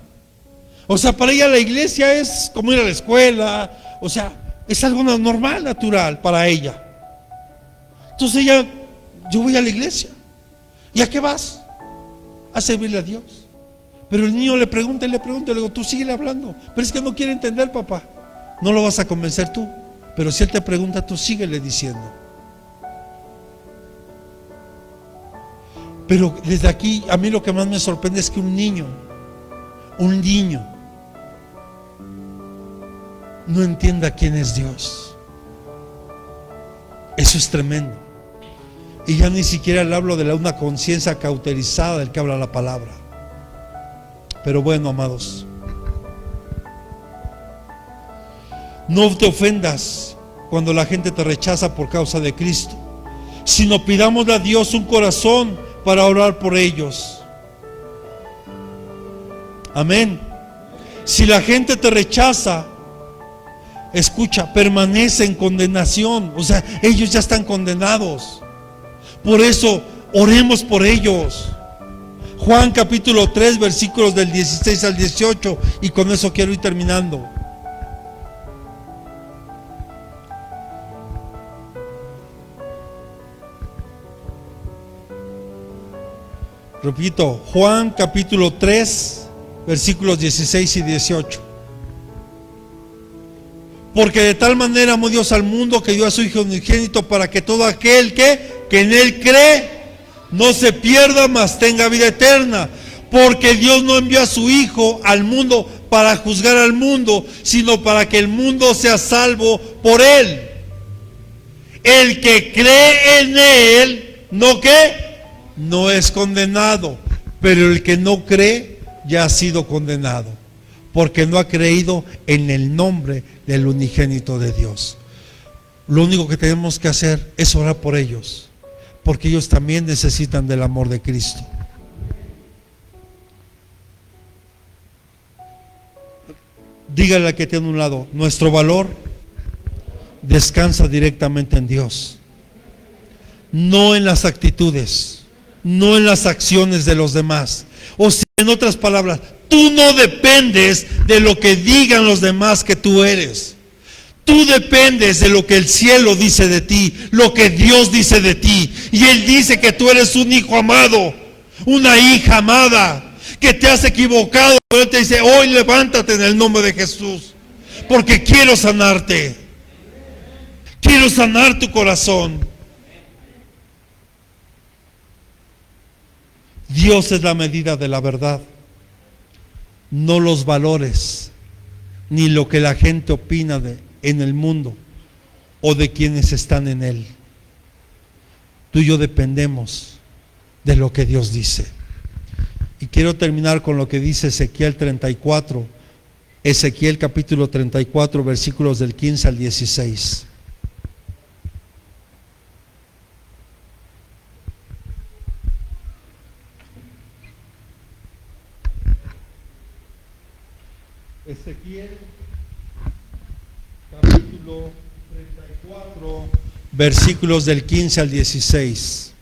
O sea, para ella la iglesia es como ir a la escuela, o sea, es algo normal, natural para ella. Entonces yo voy a la iglesia. ¿Y a qué vas? A servirle a Dios. Pero el niño le pregunta, le digo: tú síguele hablando. Pero es que no quiere entender, papá. No lo vas a convencer tú, pero si él te pregunta, tú síguele diciendo. Pero desde aquí, a mí lo que más me sorprende es que un niño no entienda quién es Dios. Eso es tremendo. Y ya ni siquiera le hablo de una conciencia cauterizada del que habla la palabra. Pero bueno, amados, no te ofendas cuando la gente te rechaza por causa de Cristo, sino pidámosle a Dios un corazón para orar por ellos. Amén. Si la gente te rechaza, escucha, permanece en condenación. O sea, ellos ya están condenados. Por eso, oremos por ellos. Juan capítulo 3, versículos del 16 al 18. Y con eso quiero ir terminando. Repito, Juan capítulo 3, versículos 16 y 18. Porque de tal manera amó Dios al mundo que dio a su Hijo unigénito para que todo aquel que en Él cree no se pierda, mas tenga vida eterna. Porque Dios no envió a su Hijo al mundo para juzgar al mundo, sino para que el mundo sea salvo por Él. El que cree en Él, ¿no qué? No es condenado, pero el que no cree ya ha sido condenado, porque no ha creído en el nombre del unigénito de Dios. Lo único que tenemos que hacer es orar por ellos, porque ellos también necesitan del amor de Cristo. Dígale al que tiene a un lado, nuestro valor descansa directamente en Dios, no en las actitudes, no en las acciones de los demás. O sea, en otras palabras, tú no dependes de lo que digan los demás que tú eres. Tú dependes de lo que el cielo dice de ti, lo que Dios dice de ti. Y Él dice que tú eres un hijo amado, una hija amada, que te has equivocado, pero Él te dice, hoy levántate en el nombre de Jesús, porque quiero sanarte. Quiero sanar tu corazón. Dios es la medida de la verdad, no los valores, ni lo que la gente opina en el mundo o de quienes están en él. Tú y yo dependemos de lo que Dios dice. Y quiero terminar con lo que dice Ezequiel 34, Ezequiel capítulo 34, versículos del 15 al 16. Ezequiel capítulo 34, versículos del 15 al 16.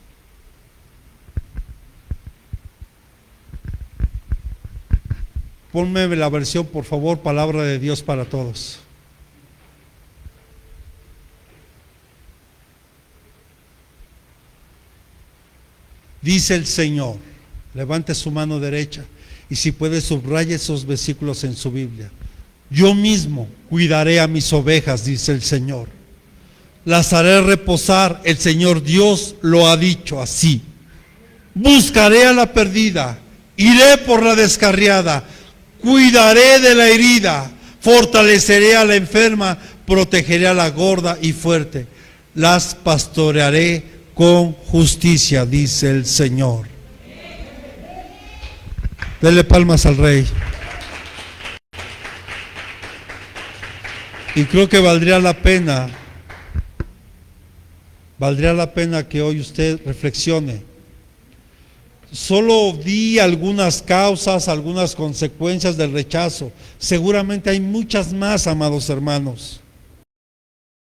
Ponme la versión, por favor, palabra de Dios para todos. Dice el Señor, levante su mano derecha y si puede subraye esos versículos en su Biblia. Yo mismo cuidaré a mis ovejas, dice el Señor. Las haré reposar, el Señor Dios lo ha dicho así. Buscaré a la perdida, iré por la descarriada, cuidaré de la herida, fortaleceré a la enferma, protegeré a la gorda y fuerte. Las pastorearé con justicia, dice el Señor. Dele palmas al Rey. Y creo que valdría la pena que hoy usted reflexione. Solo di algunas causas, algunas consecuencias del rechazo. Seguramente hay muchas más, amados hermanos.